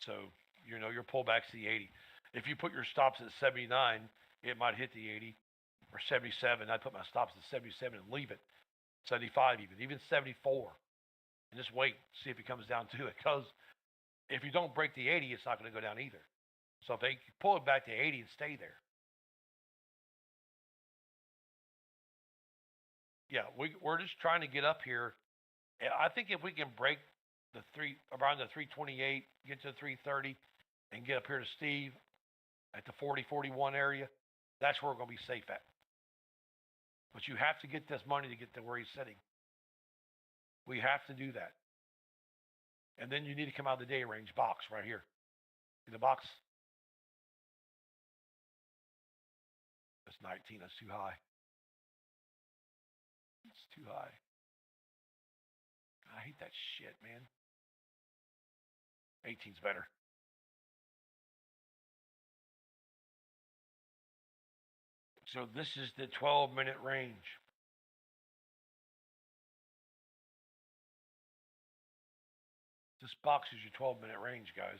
So, you know your pullback's the 80. If you put your stops at 79, it might hit the 80. Or 77. I'd put my stops at 77 and leave it. 75 even 74. And just wait, see if it comes down to it. Because if you don't break the 80, it's not going to go down either. So if they pull it back to 80 and stay there. Yeah, we're just trying to get up here. I think if we can break around the 328, get to 330, and get up here to Steve at the 40, 41 area, that's where we're going to be safe at. But you have to get this money to get to where he's sitting. We have to do that. And then you need to come out of the day range box right here. See the box? That's 19. That's too high. It's too high. I hate that shit, man. 18's better. So this is the 12-minute range. This box is your 12-minute range, guys.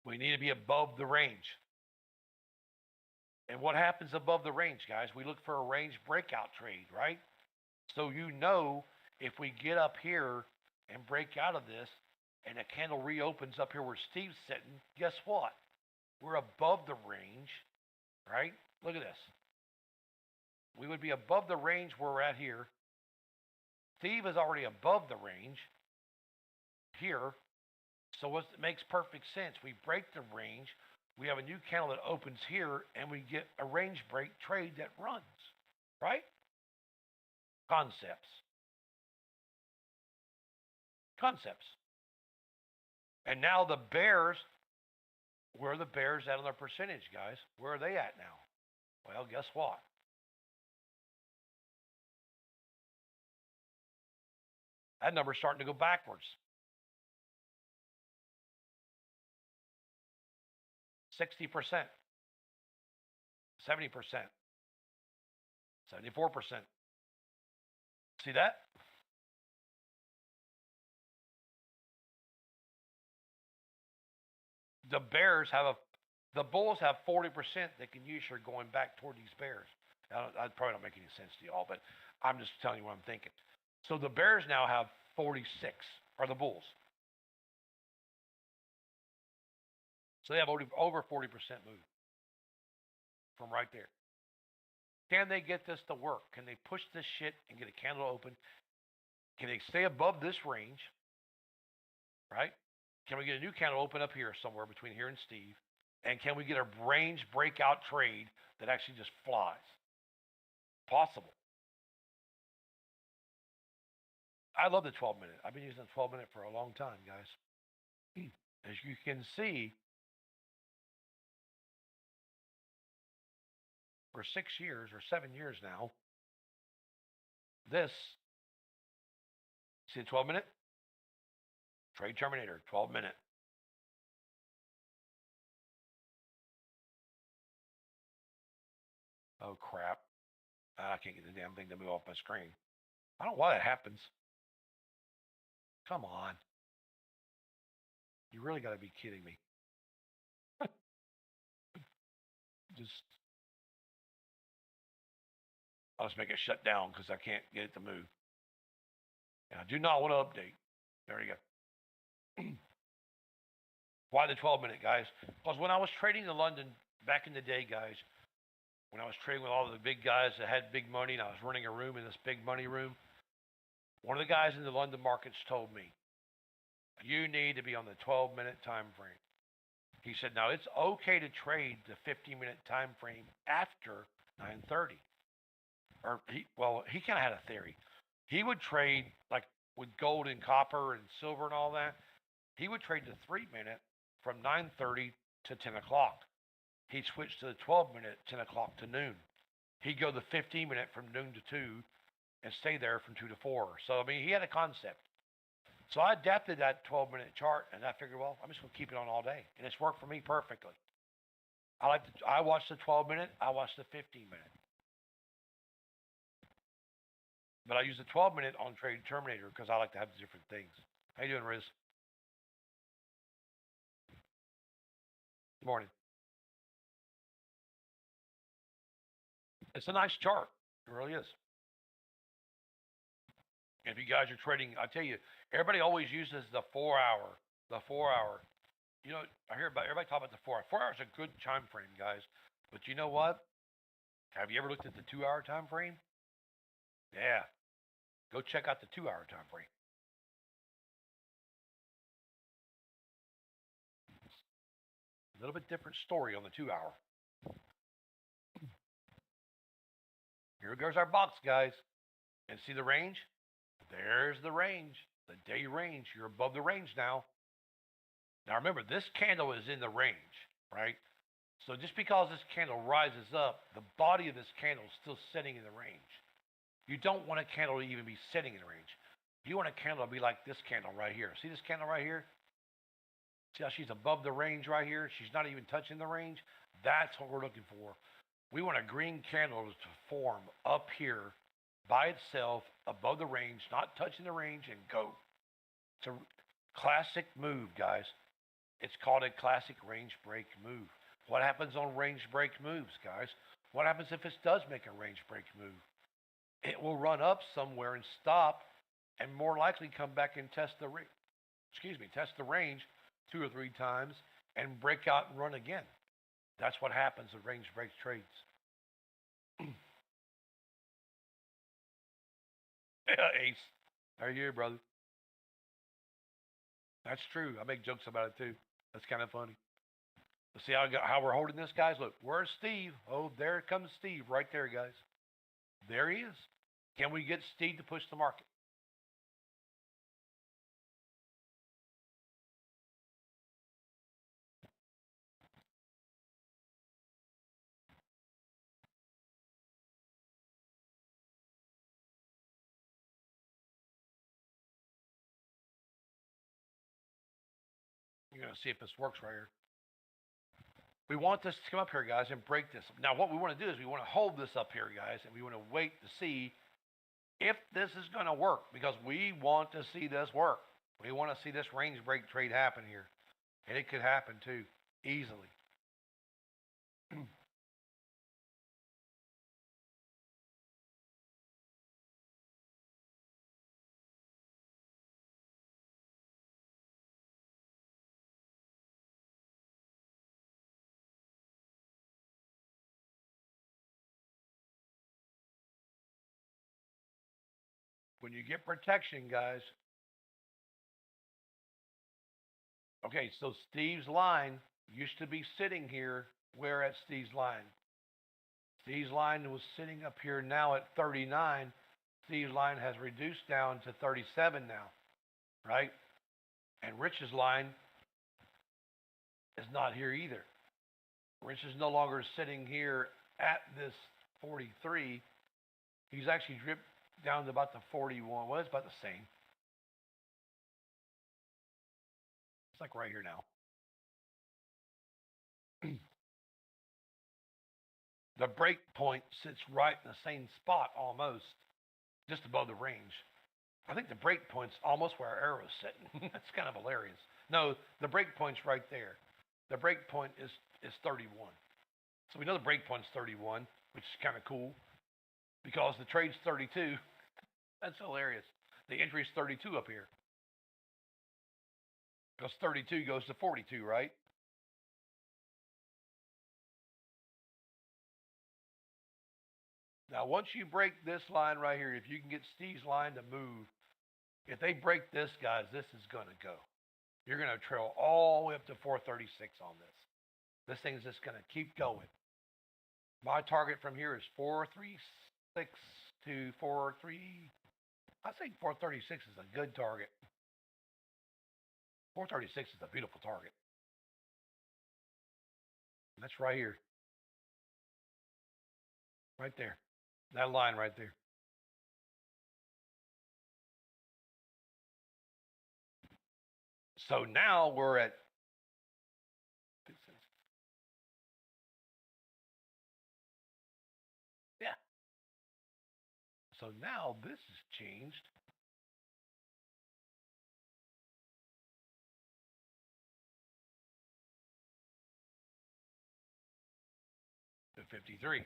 We need to be above the range. And what happens above the range, guys? We look for a range breakout trade, right? So you know if we get up here and break out of this and a candle reopens up here where Steve's sitting, guess what? We're above the range, right? Look at this. We would be above the range where we're at here. Steve is already above the range here. So it makes perfect sense. We break the range. We have a new candle that opens here, and we get a range break trade that runs, right? Concepts. And now the bears, where are the bears at on their percentage, guys? Where are they at now? Well, guess what? That number's starting to go backwards. 60%, 70%, 74%. See that? The Bulls have 40% that can use for going back toward these Bears. I probably don't make any sense to y'all, but I'm just telling you what I'm thinking. So the Bears now have 46, or the Bulls. So they have over 40% move from right there. Can they get this to work? Can they push this shit and get a candle open? Can they stay above this range? Right? Can we get a new candle open up here somewhere between here and Steve? And can we get a range breakout trade that actually just flies? Possible. I love the 12-minute. I've been using the 12-minute for a long time, guys. As you can see, for 6 years or 7 years now, this, see the 12-minute? Trade terminator, 12-minute. Oh, crap. I can't get the damn thing to move off my screen. I don't know why that happens. Come on. You really got to be kidding me. I'll just make it shut down because I can't get it to move. And I do not want to update. There you go. Why the 12-minute, guys? Because when I was trading in London back in the day, guys, when I was trading with all the big guys that had big money and I was running a room in this big money room, one of the guys in the London markets told me, you need to be on the 12-minute time frame. He said, now it's okay to trade the 50-minute time frame after 9:30. Or he kind of had a theory. He would trade like with gold and copper and silver and all that. He would trade the 3-minute from 9:30 to 10 o'clock. He'd switch to the 12-minute 10 o'clock to noon. He'd go the 15-minute from noon to 2 and stay there from 2 to 4. So I mean, he had a concept. So I adapted that 12-minute chart, and I figured, well, I'm just going to keep it on all day, and it's worked for me perfectly. I watch the 12-minute, I watch the 15-minute, but I use the 12-minute on Trade Terminator because I like to have the different things. How you doing, Riz? Good morning. It's a nice chart. It really is. If you guys are trading, I tell you, everybody always uses the 4-hour. The 4-hour. You know, I hear about everybody talk about the 4 hour. 4 hours is a good time frame, guys. But you know what? Have you ever looked at the 2-hour time frame? Yeah. Go check out the 2-hour time frame. A little bit different story on the 2-hour. Here goes our box, guys. And see the range? There's the range. The day range. You're above the range now. Now remember, this candle is in the range, right? So just because this candle rises up, the body of this candle is still sitting in the range. You don't want a candle to even be sitting in the range. You want a candle to be like this candle right here. See this candle right here? See how she's above the range right here? She's not even touching the range. That's what we're looking for. We want a green candle to form up here by itself above the range, not touching the range, and go. It's a classic move, guys. It's called a classic range break move. What happens on range break moves, guys? What happens if it does make a range break move? It will run up somewhere and stop, and more likely come back and test the range 2 or 3 times and break out and run again. That's what happens with range break trades. Ace, how are you, brother? That's true. I make jokes about it too. That's kind of funny. Let's see how we're holding this, guys. Look, where's Steve? Oh, there comes Steve right there, guys. There he is. Can we get Steve to push the market? You're going to see if this works right here. We want this to come up here, guys, and break this. Now, what we want to do is we want to hold this up here, guys, and we want to wait to see if this is going to work, because we want to see this work. We want to see this range break trade happen here, and it could happen too, easily. When you get protection, guys. Okay, so Steve's line used to be sitting here. Where at Steve's line? Steve's line was sitting up here now at 39. Steve's line has reduced down to 37 now, right? And Rich's line is not here either. Rich is no longer sitting here at this 43. He's actually dripped down to about the 41. Well, it's about the same. It's like right here now. The break point sits right in the same spot almost, just above the range. I think the break point's almost where our arrow's sitting. That's kind of hilarious. No, the break point's right there. The break point is 31. So we know the break point's 31, which is kind of cool, because the trade's 32. That's hilarious. The entry's 32 up here, because 32 goes to 42, right? Now, once you break this line right here, if you can get Steve's line to move, if they break this, guys, this is going to go. You're going to trail all the way up to 436 on this. This thing's just going to keep going. My target from here is 436 to 43. I think 436 is a good target. 436 is a beautiful target. And that's right here. Right there. That line right there. So now we're at yeah. So now this has changed. To 53.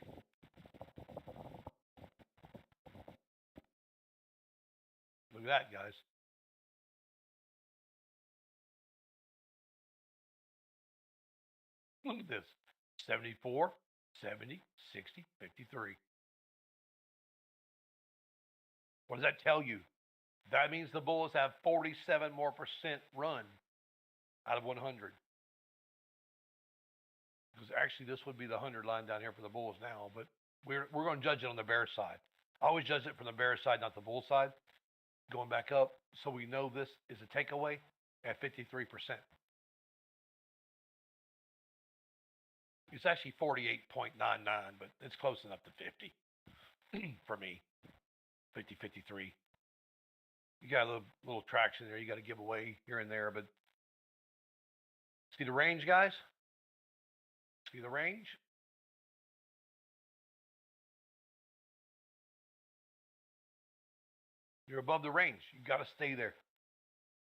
Look at that, guys. Look at this. 74, 70, 60, 53. What does that tell you? That means the Bulls have 47 more percent run out of 100. Because actually, this would be the 100 line down here for the Bulls now, but we're going to judge it on the Bears side. I always judge it from the Bears side, not the Bulls side. Going back up, so we know this is a takeaway at 53%. It's actually 48.99, but it's close enough to 50 for me. 50, 53. You got a little traction there. You got to give away here and there, but see the range, guys? See the range? You're above the range. You got to stay there.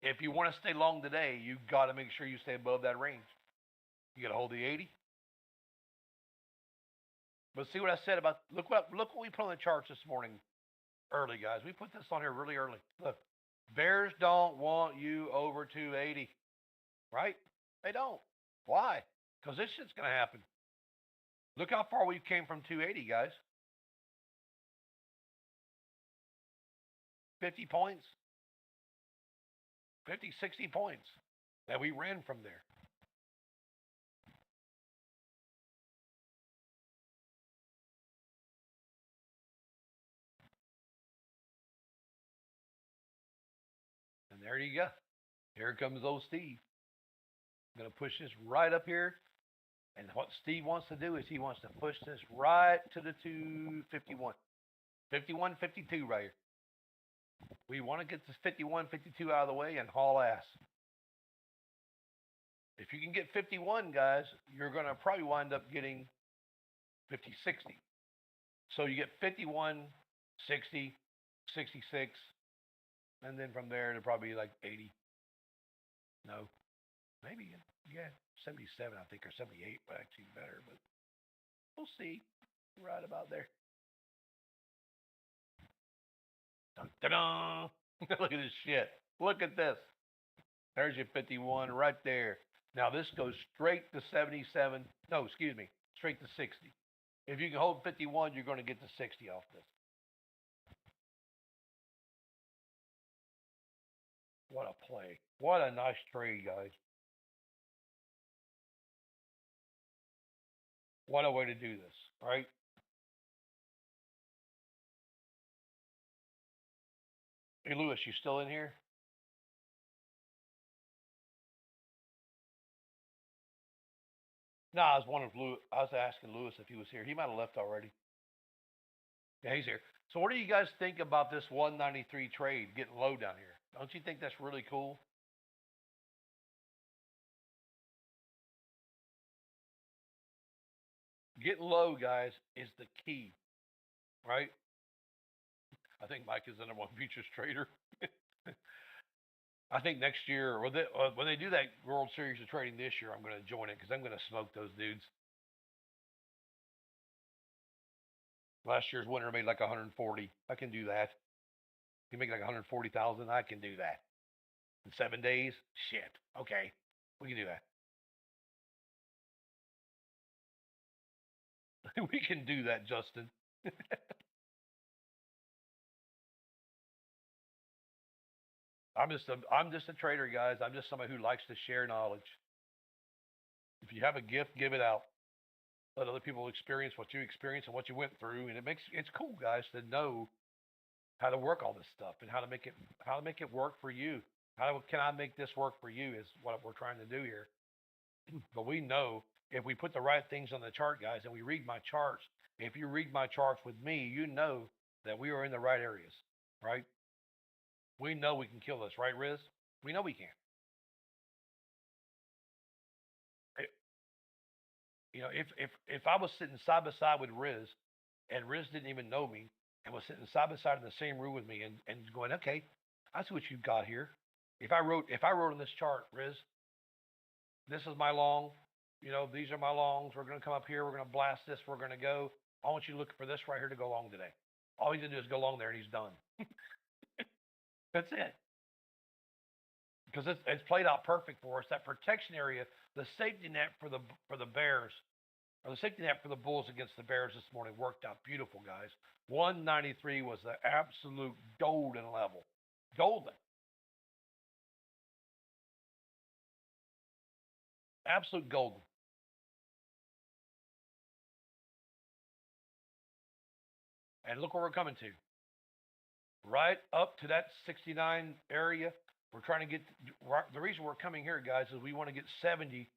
If you want to stay long today, you got to make sure you stay above that range. You got to hold the 80. But see what I said about look what we put on the charts this morning early, guys. We put this on here really early. Look, Bears don't want you over 280, right? They don't. Why? Because this shit's gonna happen. Look how far we came from 280, guys. 50 points, 50, 60 points that we ran from there. And there you go. Here comes old Steve. I'm going to push this right up here. And what Steve wants to do is he wants to push this right to the 251. 51, 52 right here. We want to get this 51, 52 out of the way and haul ass. If you can get 51, guys, you're going to probably wind up getting 50, 60. So you get 51, 60, 66, and then from there it'll probably be like 80. No, maybe, yeah, 77, I think, or 78, but actually better, but we'll see. Right about there. Dun, dun, dun. Look at this shit. Look at this. There's your 51 right there. Now this goes straight to 77. No, excuse me, straight to 60. If you can hold 51, you're going to get the 60 off this. What a play. What a nice trade, guys. What a way to do this, right? Hey, Lewis, you still in here? No, I was wondering if I was asking Lewis if he was here. He might have left already. Yeah, he's here. So what do you guys think about this 193 trade getting low down here? Don't you think that's really cool? Getting low, guys, is the key, right? I think Mike is the number one futures trader. I think next year, when they do that World Series of Trading this year, I'm going to join it because I'm going to smoke those dudes. Last year's winner made like 140. I can do that. You make like 140,000. I can do that in 7 days. Shit. Okay, we can do that. We can do that, Justin. I'm just a trader, guys. I'm just somebody who likes to share knowledge. If you have a gift, give it out. Let other people experience what you experienced and what you went through, and it's cool, guys, to know how to work all this stuff and how to make it work for you. Can I make this work for you? Is what we're trying to do here. But we know if we put the right things on the chart, guys, and we read my charts. If you read my charts with me, you know that we are in the right areas, right? We know we can kill this, right, Riz? We know we can. It- if I was sitting side by side with Riz, and Riz didn't even know me, and was sitting side by side in the same room with me, and going, okay, I see what you've got here. If I wrote on this chart, Riz, this is my long, these are my longs. We're going to come up here. We're going to blast this. We're going to go. I want you to look for this right here to go long today. All he's going to do is go long there, and he's done. That's it. Because it's played out perfect for us. That protection area, the safety net for the Bears, or the safety net for the Bulls against the Bears this morning worked out beautiful, guys. 193 was the absolute golden level. Golden. Absolute golden. And look where we're coming to. Right up to that 69 area. We're trying to get the reason we're coming here, guys, is we want to get 70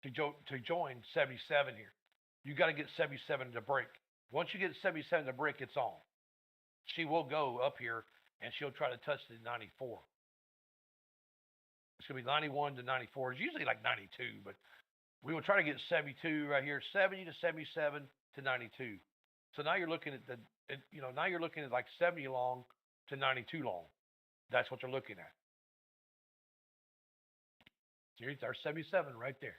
to join 77 here. You got to get 77 to break. Once you get 77 to break, it's on. She will go up here and she'll try to touch the 94. It's going to be 91 to 94. It's usually like 92, but we will try to get 72 right here, 70 to 77 to 92. So now you're looking at now you're looking at like 70 long to 92 long. That's what you're looking at. Here's our 77 right there.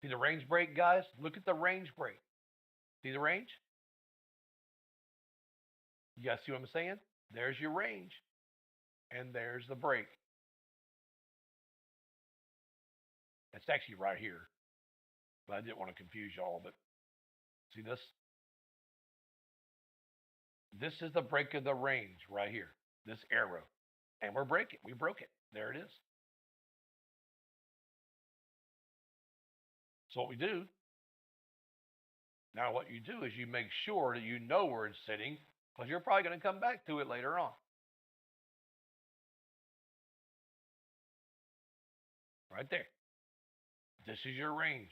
See the range break, guys? Look at the range break. See the range? You guys see what I'm saying? There's your range. And there's the break. It's actually right here. But I didn't want to confuse y'all. But see this? This is the break of the range right here. This arrow. And we're breaking. We broke it. There it is. So what we do, now what you do is you make sure that you know where it's sitting, because you're probably going to come back to it later on. Right there. This is your range.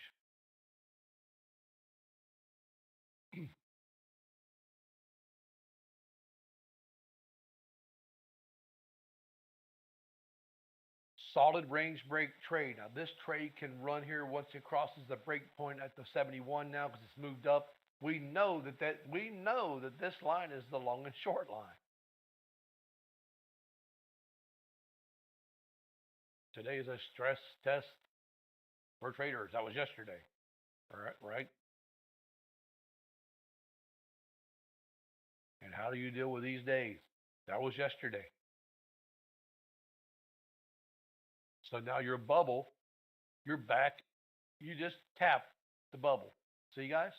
solid range break trade. Now this trade can run here once it crosses the break point at the 71 now because it's moved up. We know that this line is the long and short line. Today is a stress test for traders. That was yesterday. All right, right? And how do you deal with these days? That was yesterday. So now your bubble, you're back. You just tapped the bubble. See, guys?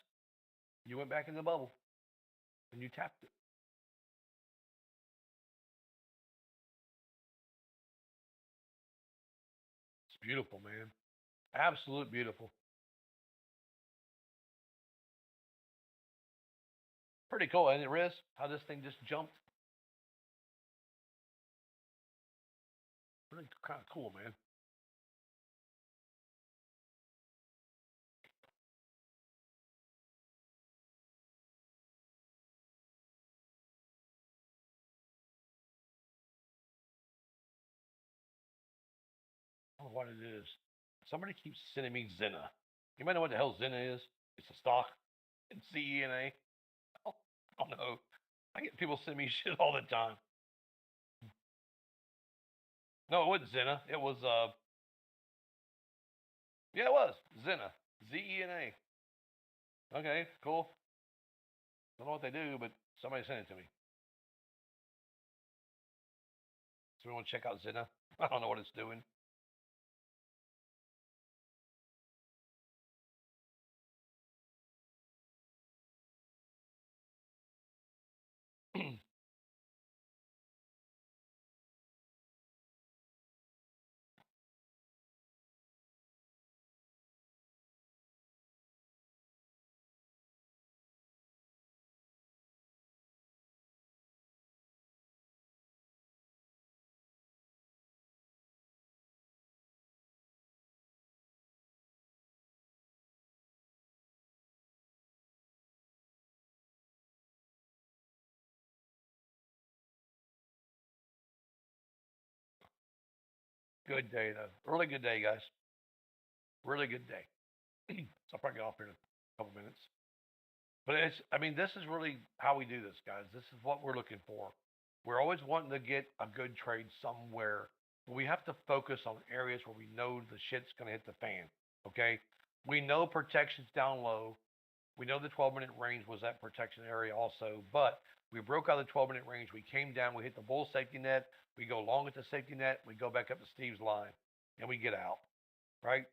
You went back in the bubble and you tapped it. It's beautiful, man. Absolute beautiful. Pretty cool, isn't it, Riz? How this thing just jumped. Really kind of cool, man. I don't know what it is. Somebody keeps sending me Zena. You might know what the hell Zena is. It's a stock. It's ZENA. I don't know. I get people send me shit all the time. No, it wasn't Zena. It was yeah, it was Zena. ZENA. Okay, cool. Don't know what they do, but somebody sent it to me. So we want to check out Zena. I don't know what it's doing. Good day, though. Really good day, guys. Really good day. So I'll probably get off here in a couple minutes. But I mean, this is really how we do this, guys. This is what we're looking for. We're always wanting to get a good trade somewhere. But we have to focus on areas where we know the shit's going to hit the fan. Okay? We know protection's down low. We know the 12-minute range was that protection area also. But we broke out of the 12-minute range. We came down. We hit the bull safety net. We go long at the safety net. We go back up to Steve's line. And we get out. Right?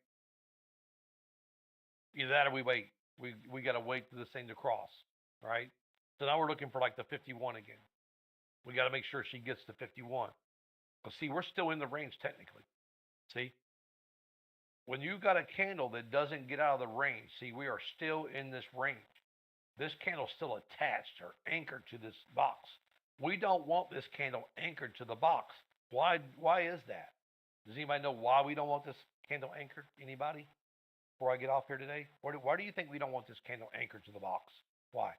Either that or we wait. We got to wait for this thing to cross, right? So now we're looking for like the 51 again. We got to make sure she gets to 51. But see, we're still in the range technically. See, when you got a candle that doesn't get out of the range, see, we are still in this range. This candle's still attached or anchored to this box. We don't want this candle anchored to the box. Why? Why is that? Does anybody know why we don't want this candle anchored? Anybody? Before I get off here today? Why do you think we don't want this candle anchored to the box? Why?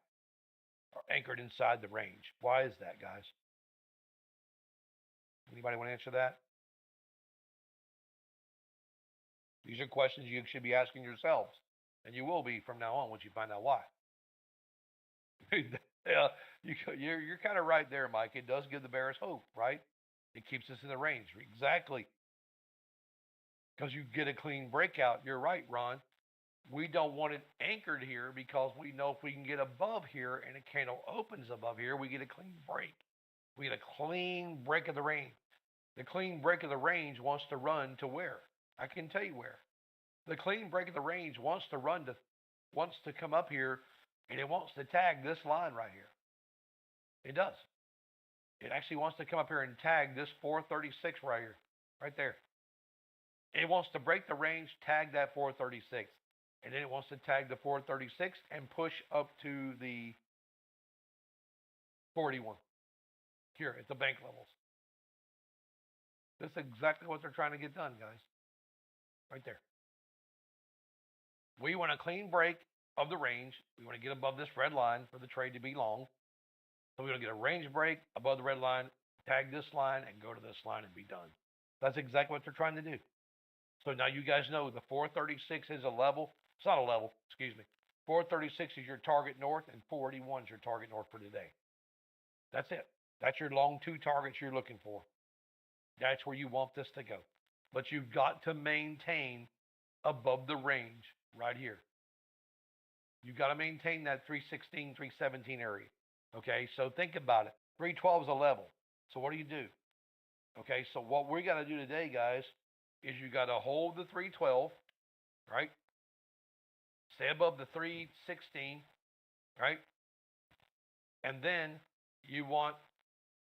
Or anchored inside the range. Why is that, guys? Anybody want to answer that? These are questions you should be asking yourselves. And you will be from now on once you find out why. Yeah, you're kind of right there, Mike. It does give the bears hope, right? It keeps us in the range. Exactly. Because you get a clean breakout. You're right, Ron. We don't want it anchored here because we know if we can get above here and a candle opens above here, we get a clean break. We get a clean break of the range. The clean break of the range wants to run to where? I can tell you where. The clean break of the range wants to come up here and it wants to tag this line right here. It does. It actually wants to come up here and tag this 436 right here, right there. It wants to break the range, tag that 436. And then it wants to tag the 436 and push up to the 41 here at the bank levels. That's exactly what they're trying to get done, guys. Right there. We want a clean break of the range. We want to get above this red line for the trade to be long. So we're going to get a range break above the red line, tag this line, and go to this line and be done. That's exactly what they're trying to do. So now you guys know the 436 is a level. It's not a level, excuse me. 436 is your target north, and 481 is your target north for today. That's it. That's your long two targets you're looking for. That's where you want this to go. But you've got to maintain above the range right here. You've got to maintain that 316, 317 area. Okay, so think about it. 312 is a level. So what do you do? Okay, so what we got to do today, guys, is you got to hold the 312, right? Stay above the 316, right? And then you want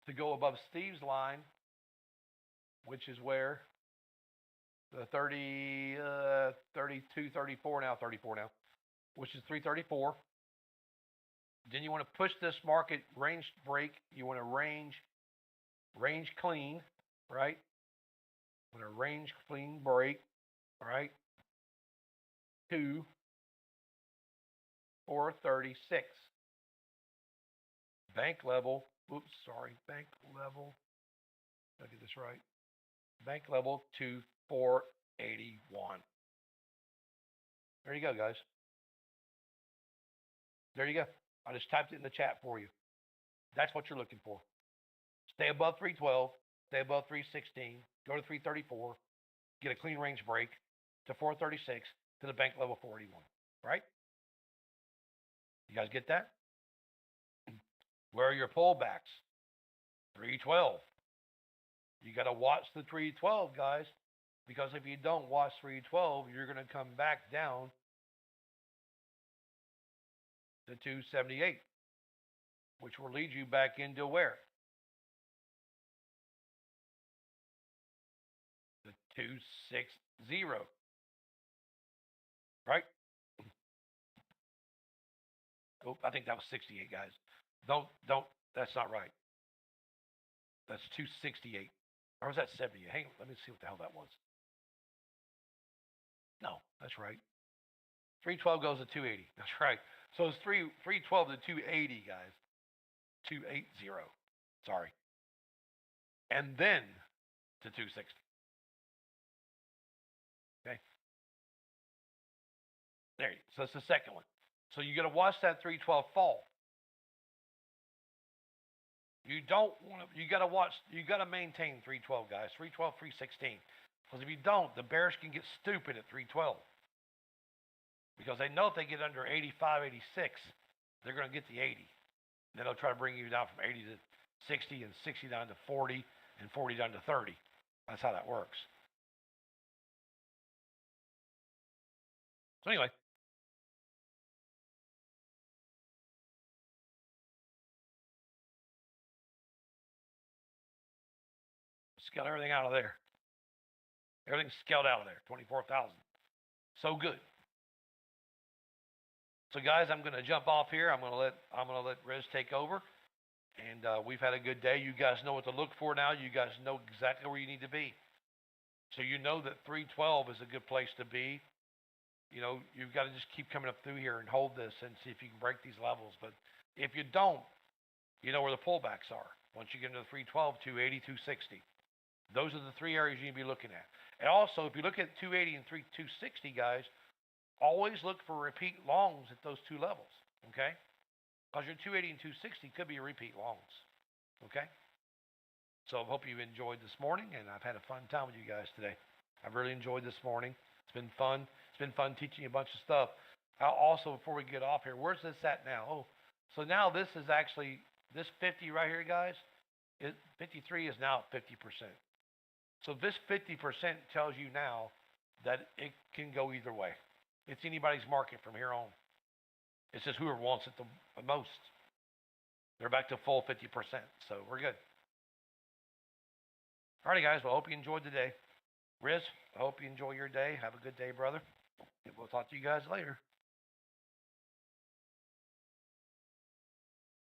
to go above Steve's line, which is where the 32, 34 now, which is 334. Then you want to push this market range break. You want to range clean, right? Want a range clean break, right? To 436. Bank level. Oops, sorry. Bank level. Did I get this right? Bank level to 481. There you go, guys. There you go. I just typed it in the chat for you. That's what you're looking for. Stay above 312. Stay above 316. Go to 334. Get a clean range break to 436 to the bank level 481. Right? You guys get that? Where are your pullbacks? 312. You got to watch the 312, guys, because if you don't watch 312, you're going to come back down to 278, which will lead you back into where? The 260, right? Oh, I think that was 68, guys. Don't, that's not right. That's 268. Or was that 70? Hang on, let me see what the hell that was. No, that's right. 312 goes to 280. That's right. So it's 312 to 280, guys. 280. Sorry. And then to 260. Okay. There you go. So it's the second one. So you got to watch that 312 fall. You don't want to, you got to maintain 312, guys. 312, 316. Because if you don't, the bears can get stupid at 312. Because they know if they get under 85, 86, they're going to get the 80. Then they'll try to bring you down from 80 to 60 and 60 down to 40 and 40 down to 30. That's how that works. So anyway. Just got everything out of there. Everything's scaled out of there. 24,000. So good. So guys, I'm going to jump off here. I'm going to let Riz take over. And we've had a good day. You guys know what to look for now. You guys know exactly where you need to be. So you know that 312 is a good place to be. You know, you've got to just keep coming up through here and hold this and see if you can break these levels. But if you don't, you know where the pullbacks are. Once you get into the 312, 280, 260. Those are the three areas you need to be looking at. And also, if you look at 280 and 260, guys, always look for repeat longs at those two levels, okay? Because your 280 and 260 could be a repeat longs, okay? So I hope you enjoyed this morning, and I've had a fun time with you guys today. I've really enjoyed this morning. It's been fun. It's been fun teaching you a bunch of stuff. Also, before we get off here, where's this at now? Oh, so now this is actually, this 50 right here, guys, 53 is now at 50%. So this 50% tells you now that it can go either way. It's anybody's market from here on. It's just whoever wants it the most. They're back to full 50%, so we're good. All righty, guys. Well, I hope you enjoyed the day. Riz, I hope you enjoy your day. Have a good day, brother. And we'll talk to you guys later.